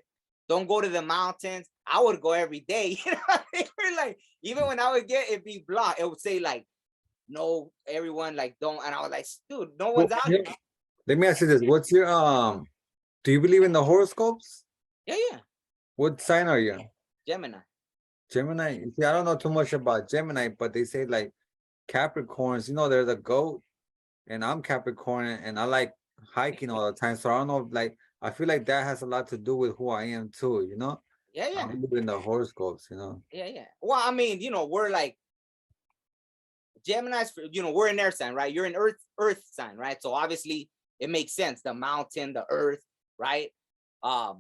don't go to the mountains. I would go every day. You know, they were like, even when I would get it be blocked, it would say like, no, everyone like don't. And I was like, dude, no Well, one's out here, here. let me ask you this. What's your do you believe in the horoscopes? Yeah. What sign are you? Gemini. Gemini? See, I don't know too much about Gemini, but they say like Capricorns, you know, they're the goat, and I'm Capricorn and I like hiking all the time. So I don't know, like I feel like that has a lot to do with who I am too, you know? Yeah, I yeah, believe in the horoscopes, you know? yeah, yeah. Well, I mean, we're like Gemini's, we're an air sign, right? You're an earth sign, right? So obviously it makes sense. The mountain, the earth, right? A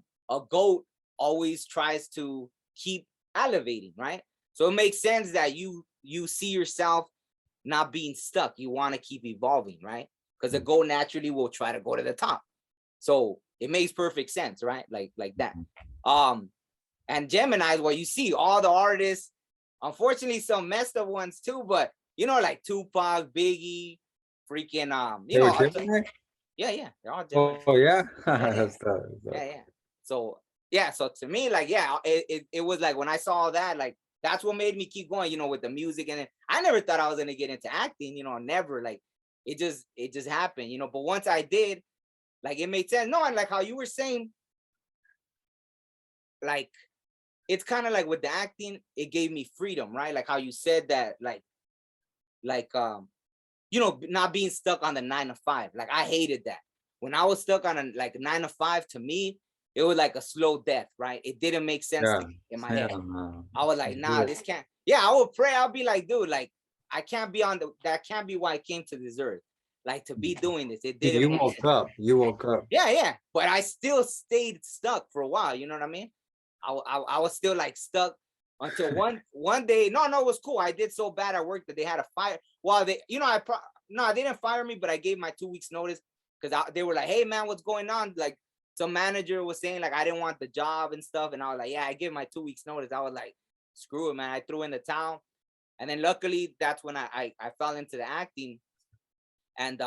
goat always tries to keep elevating, right? So it makes sense that you see yourself not being stuck. You want to keep evolving, right? Because the goat naturally will try to go to the top. So it makes perfect sense, right? Like that. And Gemini's, well, you see all the artists, unfortunately some messed up ones too, but like Tupac, Biggie, freaking They were Gemini? yeah, they're all Gemini. Oh yeah. Yeah, yeah, That's yeah. So yeah, so to me, like, yeah, it was like when I saw that, like that's what made me keep going, with the music. And I never thought I was gonna get into acting, never. Like it just happened, but once I did, like it made sense. No, and like how you were saying, like it's kind of like with the acting, it gave me freedom, right? Like how you said that, like not being stuck on the 9 to 5. Like I hated that. When I was stuck on a like 9 to 5, to me, it was like a slow death, right? It didn't make sense yeah. to me in my head. Hell no. I was like, nah, this can't. Yeah, I would pray. I'll be like, dude, like I can't be that can't be why I came to this earth. Like to be doing this, it didn't You make woke sense. up. You woke up. Yeah, yeah. But I still stayed stuck for a while. You know what I mean? I was still like stuck until one day. No, it was cool. I did so bad at work that they had to fire. Well, no, they didn't fire me, but I gave my 2 weeks notice because they were like, hey man, what's going on? Like some manager was saying like I didn't want the job and stuff, and I was like, yeah, I gave my 2 weeks notice. I was like, screw it, man. I threw in the towel, and then luckily that's when I fell into the acting, and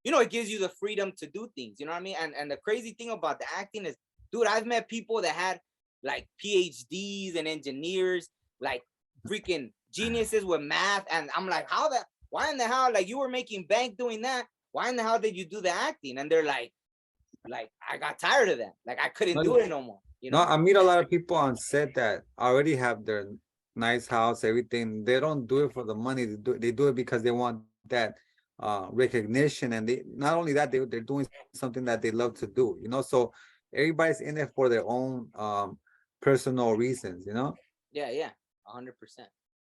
it gives you the freedom to do things. You know what I mean? And the crazy thing about the acting is, dude, I've met people that had like PhDs and engineers, like freaking geniuses with math, and I'm like, why in the hell, like you were making bank doing that? Why in the hell did you do the acting? And they're like I got tired of that. Like I couldn't do it no more. No, I meet a lot of people on set that already have their nice house, everything. They don't do it for the money. They do it because they want that recognition, and they not only that, they're doing something that they love to do. So everybody's in it for their own personal reasons. Yeah, yeah, 100%.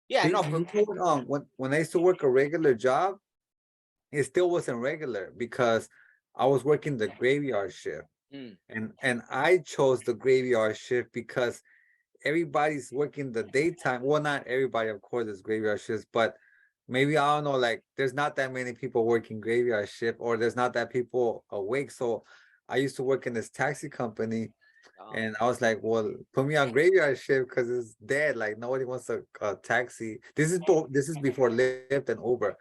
Yeah, See, no, for when I used to work a regular job, it still wasn't regular because I was working the graveyard shift. mm, And I chose the graveyard shift because everybody's working the daytime. Well, not everybody, of course, is graveyard shifts, but maybe I don't know, like there's not that many people working graveyard shift, or there's not that people awake. So I used to work in this taxi company, and I was like, well, put me on graveyard shift because it's dead. Like nobody wants a taxi. This is before Lyft and Uber.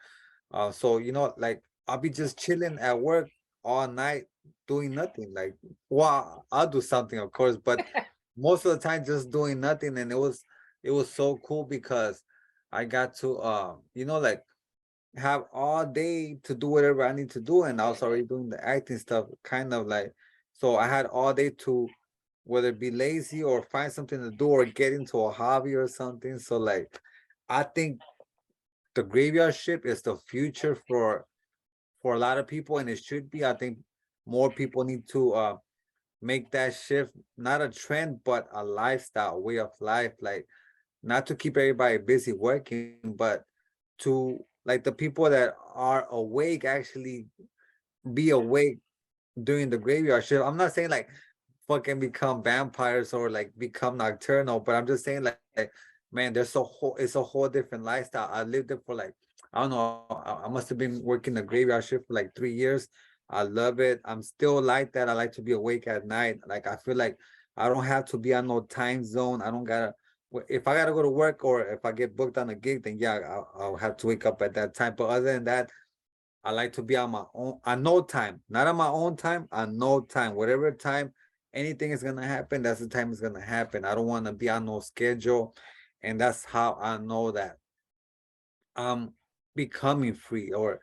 So like I'll be just chilling at work all night doing nothing. Like, well, I'll do something, of course, but most of the time just doing nothing. And it was so cool because I got to like have all day to do whatever I need to do, and I was already doing the acting stuff, kind of like, so I had all day to whether be lazy or find something to do or get into a hobby or something. So like I think the graveyard shift is the future for a lot of people, and it should be. I think more people need to make that shift, not a trend but a lifestyle, way of life, like not to keep everybody busy working, but to like the people that are awake actually be awake during the graveyard shift. I'm not saying like fucking become vampires or like become nocturnal, but I'm just saying like man, it's a whole different lifestyle. I lived it for like, I don't know, I must have been working the graveyard shift for like 3 years. I love it. I'm still like that. I like to be awake at night. Like I feel like I don't have to be on no time zone. I don't gotta, if I gotta go to work or if I get booked on a gig, then yeah, I'll have to wake up at that time. But other than that, I like to be on my own, on no time, not on my own time, on no time. Whatever time anything is gonna happen, that's the time it's gonna happen. I don't want to be on no schedule, and that's how I know that I'm becoming free or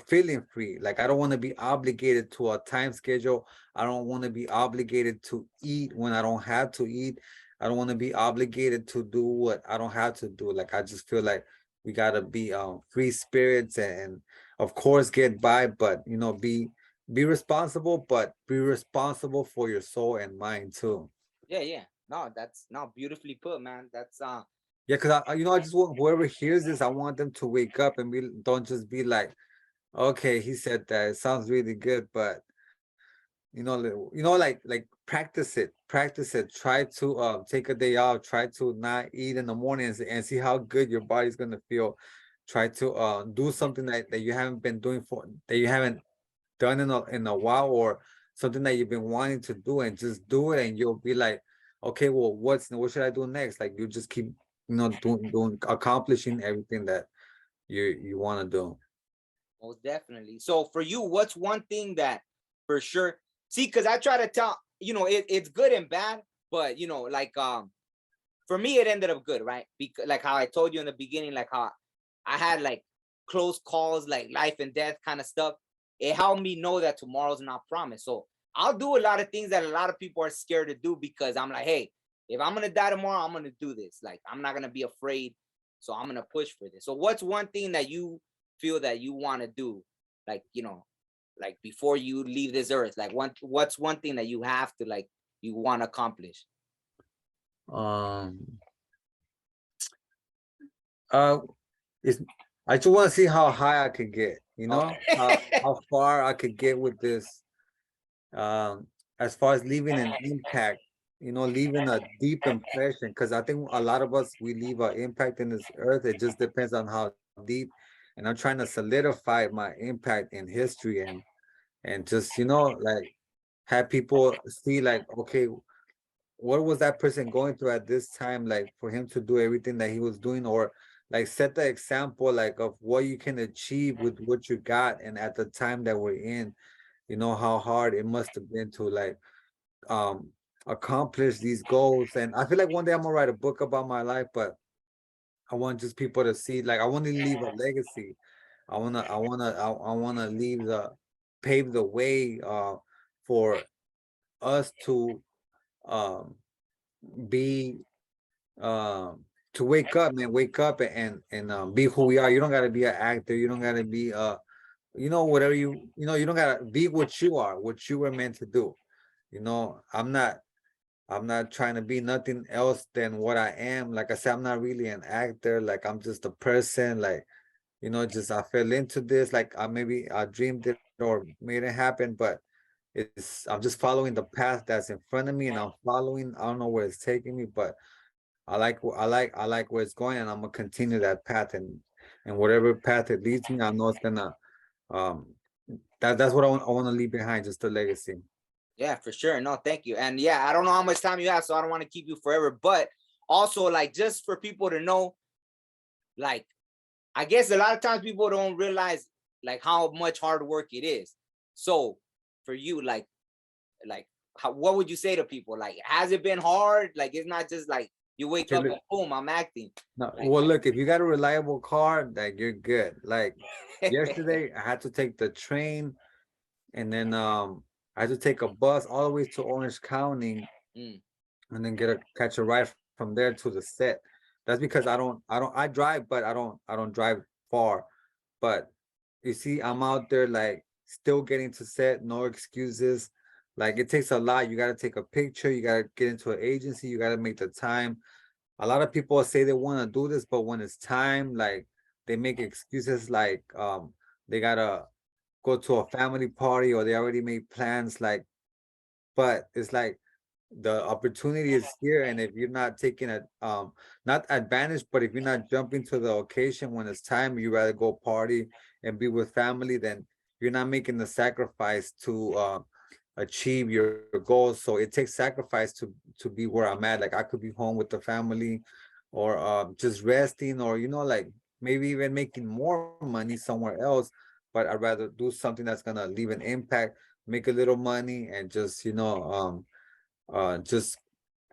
feeling free. Like I don't want to be obligated to a time schedule. I don't want to be obligated to eat when I don't have to eat. I don't want to be obligated to do what I don't have to do. Like I just feel like we gotta be free spirits and of course get by, but be be responsible, but be responsible for your soul and mind too. Yeah, yeah. No, that's not beautifully put, man. That's Yeah, because I just want whoever hears this, I want them to wake up and be don't just be like, okay, he said that. It sounds really good, but like practice it. Try to take a day out. Try to not eat in the mornings and see how good your body's gonna feel. Try to do something that you haven't been doing for that you haven't done in a while, or something that you've been wanting to do, and just do it, and you'll be like, okay, well, what should I do next? Like you just keep doing accomplishing everything that you want to do. most definitely. So for you, what's one thing that for sure? See, because I try to tell, it's good and bad, but like for me it ended up good, right? Because like how I told you in the beginning, like how I had like close calls, like life and death kind of stuff. It helped me know that tomorrow's not promised. So I'll do a lot of things that a lot of people are scared to do because I'm like, hey, if I'm gonna die tomorrow, I'm gonna do this. Like I'm not gonna be afraid. So I'm gonna push for this. So what's one thing that you feel that you want to do? Like, like before you leave this earth, like what's one thing that you have to like you want to accomplish? Um, uh, it's I just want to see how high I could get. Okay. How far I could get with this. Um, as far as leaving an impact, leaving a deep impression. Because I think a lot of us we leave an impact in this earth. It just depends on how deep. And I'm trying to solidify my impact in history, and just like have people see like, okay, what was that person going through at this time, like for him to do everything that he was doing, or like set the example like of what you can achieve with what you got, and at the time that we're in, how hard it must have been to like um accomplish these goals. And I feel like one day I'm gonna write a book about my life, but I want just people to see, like I want to leave a legacy. I wanna leave the pave the way for us um be to wake up, man, wake up and be who we are. You don't gotta be an actor, you don't gotta be whatever you don't gotta be what you are, what you were meant to do. I'm not trying to be nothing else than what I am. Like I said, I'm not really an actor, like I'm just a person, like just I fell into this, like I dreamed it or made it happen, but I'm just following the path that's in front of me, and I'm following. I don't know where it's taking me, but I like where it's going, and I'm gonna continue that path, and whatever path it leads me, I know it's gonna um that's what I want to leave behind, just a legacy. Yeah, for sure. No, thank you. And yeah, I don't know how much time you have, so I don't want to keep you forever. But also, like, just for people to know, like, I guess a lot of times people don't realize like how much hard work it is. So for you, like, what would you say to people? Like, has it been hard? Like, it's not just like you wake Okay, up look, and boom, I'm acting. no, Like, well, look, if you got a reliable car, like you're good. Like yesterday, I had to take the train, and then I had to take a bus all the way to Orange County, mm, and then catch a ride from there to the set. That's because I drive, but I don't drive far. But you see, I'm out there like still getting to set, no excuses. Like it takes a lot. You gotta take a picture, you gotta get into an agency, you gotta make the time. A lot of people say they want to do this, but when it's time, like they make excuses like they gotta go to a family party, or they already made plans, like, but it's like the opportunity is here, and if you're not taking it not advantage, but if you're not jumping to the occasion when it's time, you rather go party and be with family, then you're not making the sacrifice to achieve your goals. So it takes sacrifice to be where I'm at. Like I could be home with the family, or just resting, or like maybe even making more money somewhere else, but I'd rather do something that's gonna leave an impact, make a little money, and just just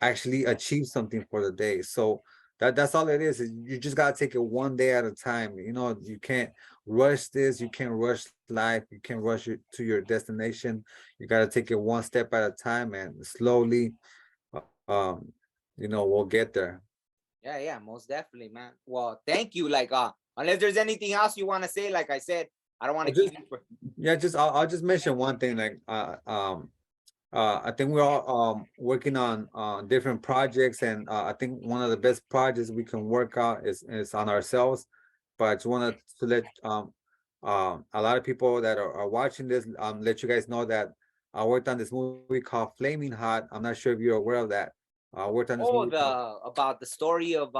actually achieve something for the day. So that's all it is you just gotta take it one day at a time. You can't rush this, you can't rush life, you can't rush it to your destination. You gotta take it one step at a time, and slowly we'll get there. yeah, most definitely, man. Well, thank you. Like, unless there's anything else you want to say, like I said, I don't want to Just keep you for. yeah, just I'll just mention one thing. Like I think we're all working on different projects, and I think one of the best projects we can work out is on ourselves. But I just wanted to let a lot of people that are watching this let you guys know that I worked on this movie called Flaming Hot. I'm not sure if you're aware of that. I worked on this Oh, movie called the about the story of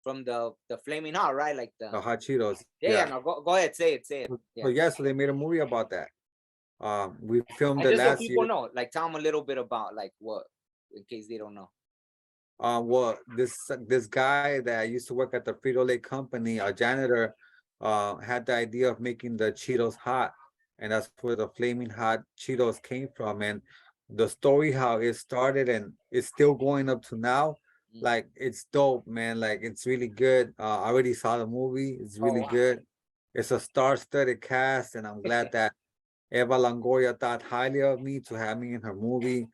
from the Flaming Hot, right? Like the The Hot Cheetos. yeah, yeah. Yeah. No, go ahead, say it. So Yeah. yeah, so they made a movie about that. We filmed And it just so last year. people know, like tell them a little bit about like what, in case they don't know. Well, this guy that used to work at the Frito-Lay company, a janitor, had the idea of making the Cheetos hot, and that's where the flaming hot Cheetos came from. And the story how it started and it's still going up to now, Mm. like it's dope, man. Like it's really good. I already saw the movie. It's Oh really wow. good. It's a star-studded cast, and I'm glad that Eva Longoria thought highly of me to have me in her movie.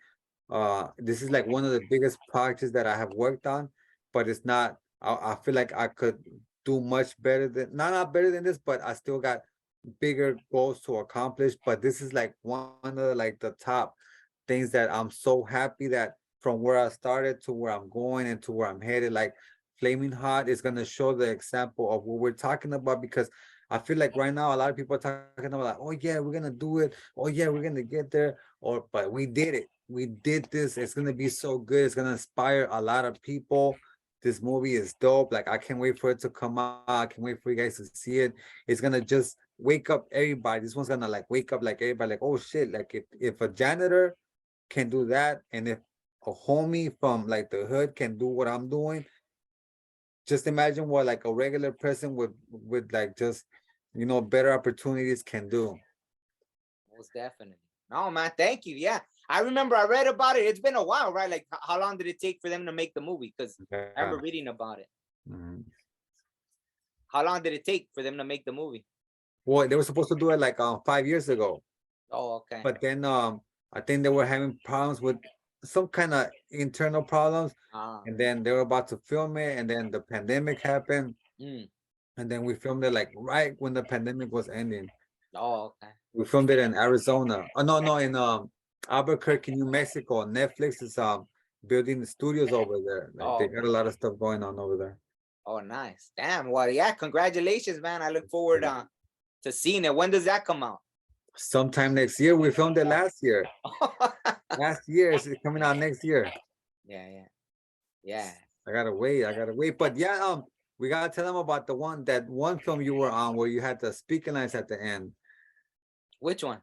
This is like one of the biggest projects that I have worked on, but it's not. I feel like I could do much better than not better than this, but I still got bigger goals to accomplish. But this is like one of like the top things that I'm so happy that from where I started to where I'm going and to where I'm headed, like Flaming Hot is gonna show the example of what we're talking about because I feel like right now a lot of people are talking about like, oh yeah, we're gonna do it, oh yeah, we're gonna get there, or but we did it. We did this. It's gonna be so good. It's gonna inspire a lot of people. This movie is dope. Like I can't wait for it to come out. I can't wait for you guys to see it. It's gonna just wake up everybody. This one's gonna like wake up like everybody, like, oh shit, like if a janitor can do that, and if a homie from like the hood can do what I'm doing, just imagine what like a regular person with like just better opportunities can do. Most definitely. No, man, thank you. Yeah. I remember I read about it. It's been a while, right? Like how long did it take for them to make the movie? Because I Yeah. remember reading about it. Mhm. How long did it take for them to make the movie? Well, they were supposed to do it like 5 years ago, Oh, okay. but then I think they were having problems with some kind of internal problems, Ah. and then they were about to film it, and then the pandemic happened, Mm. and then we filmed it like right when the pandemic was ending. Oh, okay. We filmed it in Arizona. Oh no, in Albuquerque, New Mexico. Netflix is building the studios over there. Like Oh, they got a lot of stuff going on over there. oh, nice. Damn. Well, yeah. Congratulations, man. I look forward to seeing it. When does that come out? Sometime next year. We filmed it last year. Last year it's coming out next year. Yeah, yeah, yeah. I gotta wait. I gotta wait. But yeah, we gotta tell them about that one film you were on where you had the speaking lines at the end. Which one?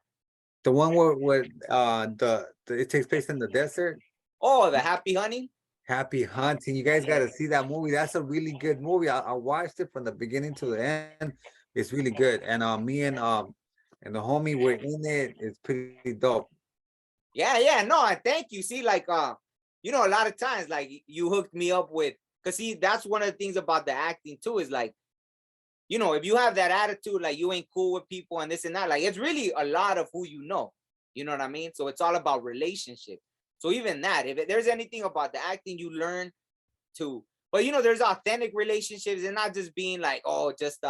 The one where the it takes place in the desert. Oh, the Happy Hunting. Happy Hunting. You guys got to see that movie. That's a really good movie. I watched it from the beginning to the end. It's really good. And me and the homie were in it. It's pretty dope. Yeah, yeah. No, I thank you. See, like a lot of times, like you hooked me up with, cause see, that's one of the things about the acting too, is like, if you have that attitude, like you ain't cool with people and this and that, like it's really a lot of who you know. You know what I mean? So it's all about relationship. So even that, if there's anything about the acting you learn to, but there's authentic relationships and not just being like, oh, just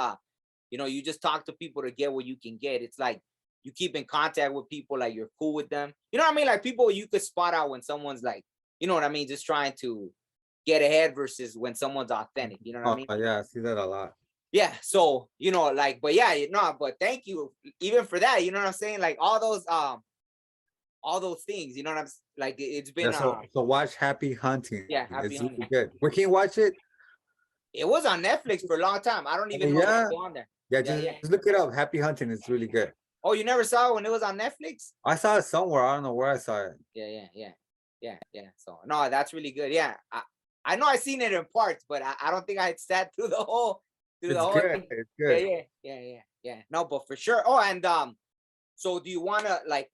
you just talk to people to get what you can get. It's like you keep in contact with people, like you're cool with them. You know what I mean? Like people you could spot out when someone's like, you know what I mean, just trying to get ahead versus when someone's authentic. You know what I mean? Yeah, I see that a lot. Yeah. So, like, but yeah, but thank you even for that. You know what I'm saying? Like all those things, you know what I'm like, it's been Yeah, so watch Happy Hunting. yeah, Happy It's Hunting. really good. Where can you watch it? It was on Netflix for a long time. I don't even know if Yeah. it's still on there. Yeah, Yeah, yeah. just look it up. Happy Hunting. It's really good. Oh, you never saw it when it was on Netflix? I saw it somewhere. I don't know where I saw it. Yeah. So no, that's really good. Yeah. I know I seen it in parts, but I don't think I had sat through the whole It's good. thing. It's good. Yeah. No, but for sure. Oh, and so do you wanna like,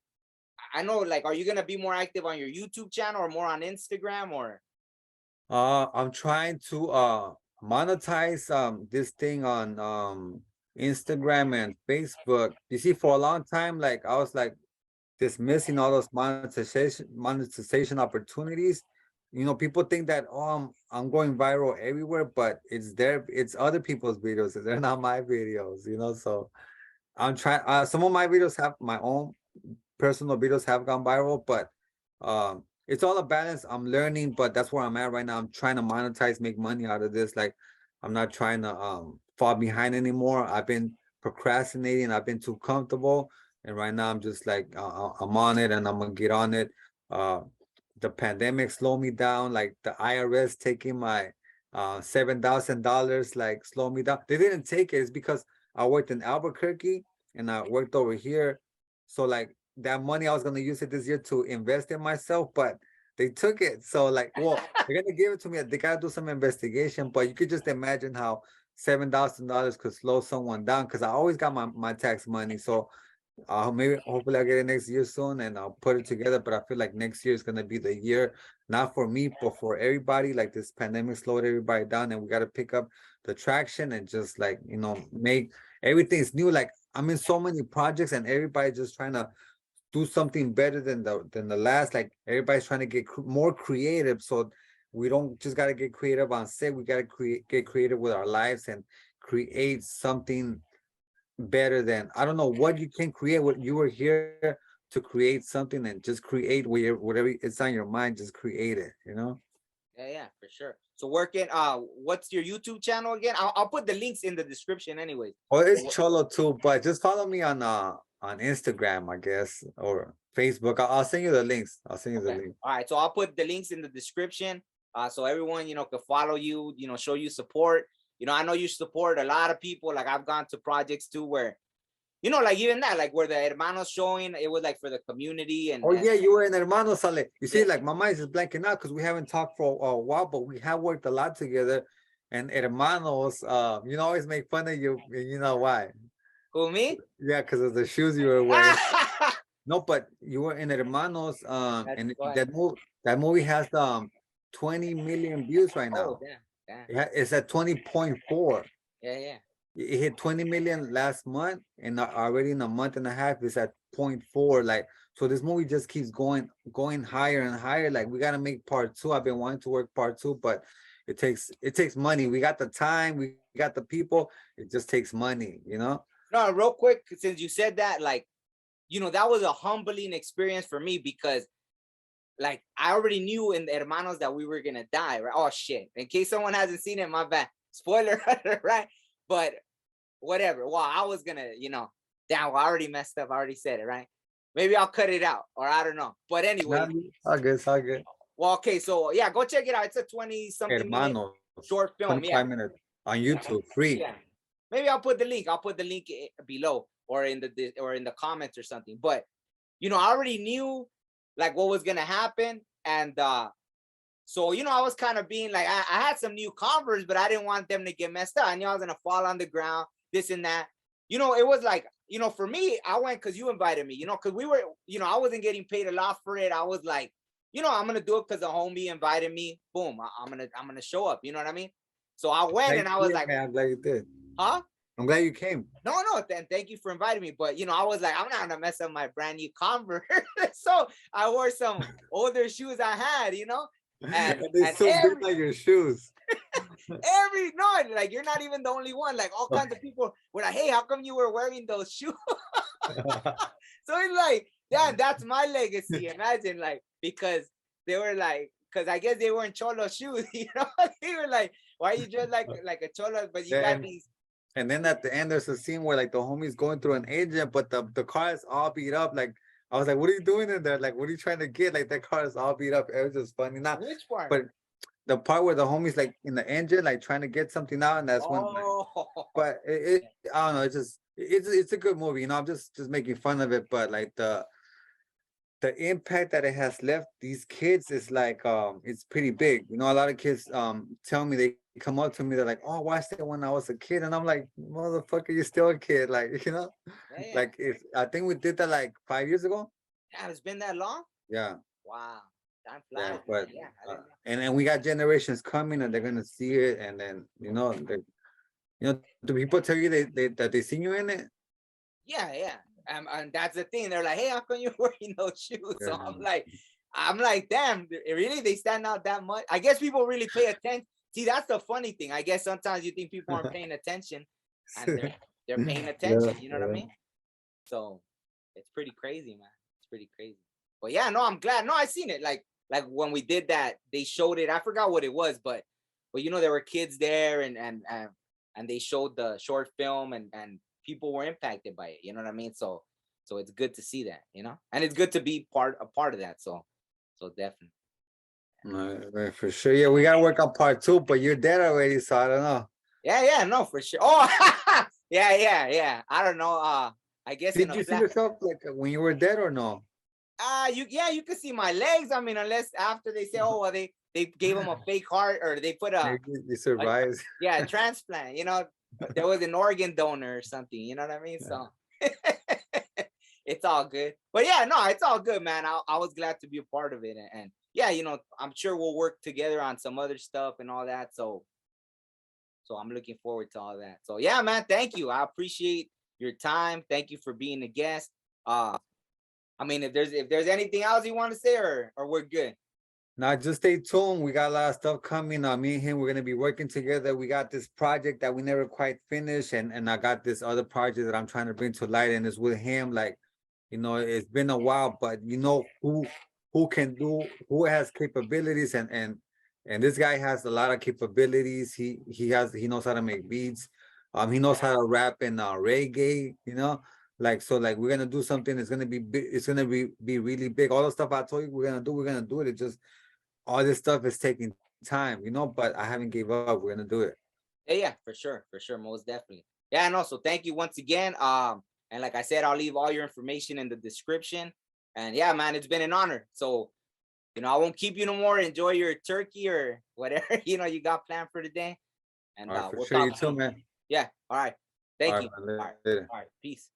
I know, like, are you gonna be more active on your YouTube channel or more on Instagram or? I'm trying to monetize this thing on Instagram and Facebook. You see, for a long time, like I was like dismissing all those monetization opportunities. People think that I'm going viral everywhere, but it's other people's videos. They're not my videos. So I'm trying. Some of my videos have my own personal videos have gone viral, but it's all a balance. I'm learning, but that's where I'm at right now. I'm trying to monetize, make money out of this. Like, I'm not trying to fall behind anymore. I've been procrastinating. I've been too comfortable, and right now I'm just like I'm on it, and I'm gonna get on it. Uh, the pandemic slowed me down. Like the IRS taking my $7,000, like slow me down. They didn't take it. It's because I worked in Albuquerque and I worked over here. So like that money I was gonna use it this year to invest in myself, but they took it. So like, well, they're gonna give it to me. They gotta do some investigation, but you could just imagine how $7,000 could slow someone down because I always got my tax money. So maybe hopefully I'll get it next year soon and I'll put it together. But I feel like next year is gonna be the year, not for me, but for everybody. Like this pandemic slowed everybody down, and we gotta pick up the traction and just like make everything's new. Like I'm in so many projects and everybody just trying to do something better than the last. Like everybody's trying to get more creative. So we don't just gotta get creative on set. We gotta get creative with our lives and create something better than I don't know what you can create. What you were here to create something and just create whatever it's on your mind, just create it, Yeah, for sure. So working, what's your YouTube channel again? I'll put the links in the description anyways. Well, it's Cholo too, but just follow me on Instagram, I guess, or Facebook. I'll send you the links. I'll send you the link. All right, so I'll put the links in the description, so everyone can follow you, show you support. I know you support a lot of people. Like I've gone to projects too where like even that, like where the hermanos showing, it was like for the community. And yeah, you were in Hermanos, Ale. You see, like my mind is blanking out because we haven't talked for a while, but we have worked a lot together. And Hermanos, always make fun of you. You know why? Who, me? Yeah, because of the shoes you were wearing. No, but you were in Hermanos, and that movie has 20 million views right now. Oh, damn. It's at 20.4. Yeah. It hit 20 million last month, and already in a month and a half, it's at 0.4. Like, so this movie just keeps going higher and higher. Like, we gotta make part two. I've been wanting to work part two, but it takes money. We got the time, we got the people. It just takes money, No, real quick, since you said that, like, that was a humbling experience for me because, like, I already knew in the Hermanos that we were gonna die, right? Oh shit! In case someone hasn't seen it, my bad. Spoiler, right? But whatever. Well, I was gonna, damn, I already messed up. I already said it, right? Maybe I'll cut it out, or I don't know. But anyway, all good. Well, okay, so yeah, go check it out. It's a 20-something minute short film. 25 minutes on YouTube, free. Yeah. Maybe I'll put the link. I'll put the link below or in the comments or something. But I already knew like what was gonna happen, and so I was kind of being like, I had some new Converse, but I didn't want them to get messed up. I knew I was gonna fall on the ground, this and that. It was like, for me, I went because you invited me, because we were, I wasn't getting paid a lot for it. I was like, I'm gonna do it because the homie invited me. Boom, I'm gonna show up. You know what I mean? So I went and I was like, I'm glad you did. Huh? I'm glad you came. No, then thank you for inviting me. But I was like, I'm not gonna mess up my brand new Converse. So I wore some older shoes I had, And they still look like your shoes. Like you're not even the only one. Like all kinds of people were like, hey, how come you were wearing those shoes? So it's like, yeah, that's my legacy. Imagine, like, because they were like, because I guess they weren't cholo shoes, they were like, why are you dressed like a cholo, but you got these. And then at the end, there's a scene where like the homie's going through an agent, but the car is all beat up. Like, I was like, what are you doing in there? Like, what are you trying to get? Like, that car is all beat up. It was just funny. Not which part? But the part where the homie's like in the engine, like trying to get something out, and that's when. Like, but I don't know. It's a good movie. I'm just making fun of it, but like the impact that it has left these kids is like it's pretty big. A lot of kids tell me, they come up to me, they're like, oh, watched it when I was a kid, and I'm like, motherfucker, you're still a kid, like, Yeah. Like I think we did that like 5 years ago. Yeah, it's been that long. Yeah. Wow. Time flies. Yeah, but Yeah, and then we got generations coming, and they're gonna see it, and then do people tell you that they seen you in it? Yeah. And that's the thing. They're like, hey, how come you're wearing those shoes? So I'm like, damn, really? They stand out that much? I guess people really pay attention. See, that's the funny thing. I guess sometimes you think people aren't paying attention, and they're paying attention. You know what I mean? So it's pretty crazy, man. It's pretty crazy. But yeah, no, I'm glad. No, I seen it. Like when we did that, they showed it. I forgot what it was, but you know, there were kids there, and they showed the short film, and people were impacted by it. You know what I mean? So it's good to see that, you know, and it's good to be a part of that. So definitely. Right, for sure. Yeah, we gotta work on part 2, but you're dead already, so I don't know. Yeah, no, for sure. Oh, yeah. I don't know. I guess. Did you see yourself like when you were dead or no? You can see my legs. I mean, unless after they say, oh, well, they gave him a fake heart, or they put You survived. a transplant. You know, there was an organ donor or something. You know what I mean? So it's all good. But yeah, no, it's all good, man. I was glad to be a part of it, and yeah, you know, I'm sure we'll work together on some other stuff and all that. So I'm looking forward to all that. So yeah, man, thank you. I appreciate your time. Thank you for being a guest. I mean, if there's anything else you want to say, or we're good. Now, just stay tuned. We got a lot of stuff coming. Me and him, we're gonna be working together. We got this project that we never quite finished, and I got this other project that I'm trying to bring to light, and it's with him. Like, you know, it's been a while, but you know who has capabilities, and this guy has a lot of capabilities. He knows how to make beats. He knows how to rap in reggae, you know. Like, so like we're gonna do something that's gonna be big, it's gonna be really big. All the stuff I told you we're gonna do it. It just, all this stuff is taking time, you know, but I haven't gave up. We're gonna do it. Yeah, for sure, most definitely. Yeah, and also thank you once again. And like I said, I'll leave all your information in the description. And yeah, man, it's been an honor. So, you know, I won't keep you no more. Enjoy your turkey or whatever, you know, you got planned for the day. And we'll sure, talk you too, man. Yeah, all right. Thank you. Man, all right, peace.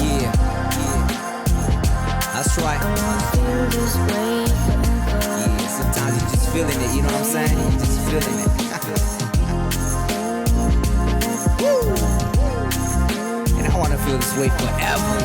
Yeah, that's right. Yeah, sometimes you just feeling it, you know what I'm saying? You just feeling it. And I want to feel this way forever.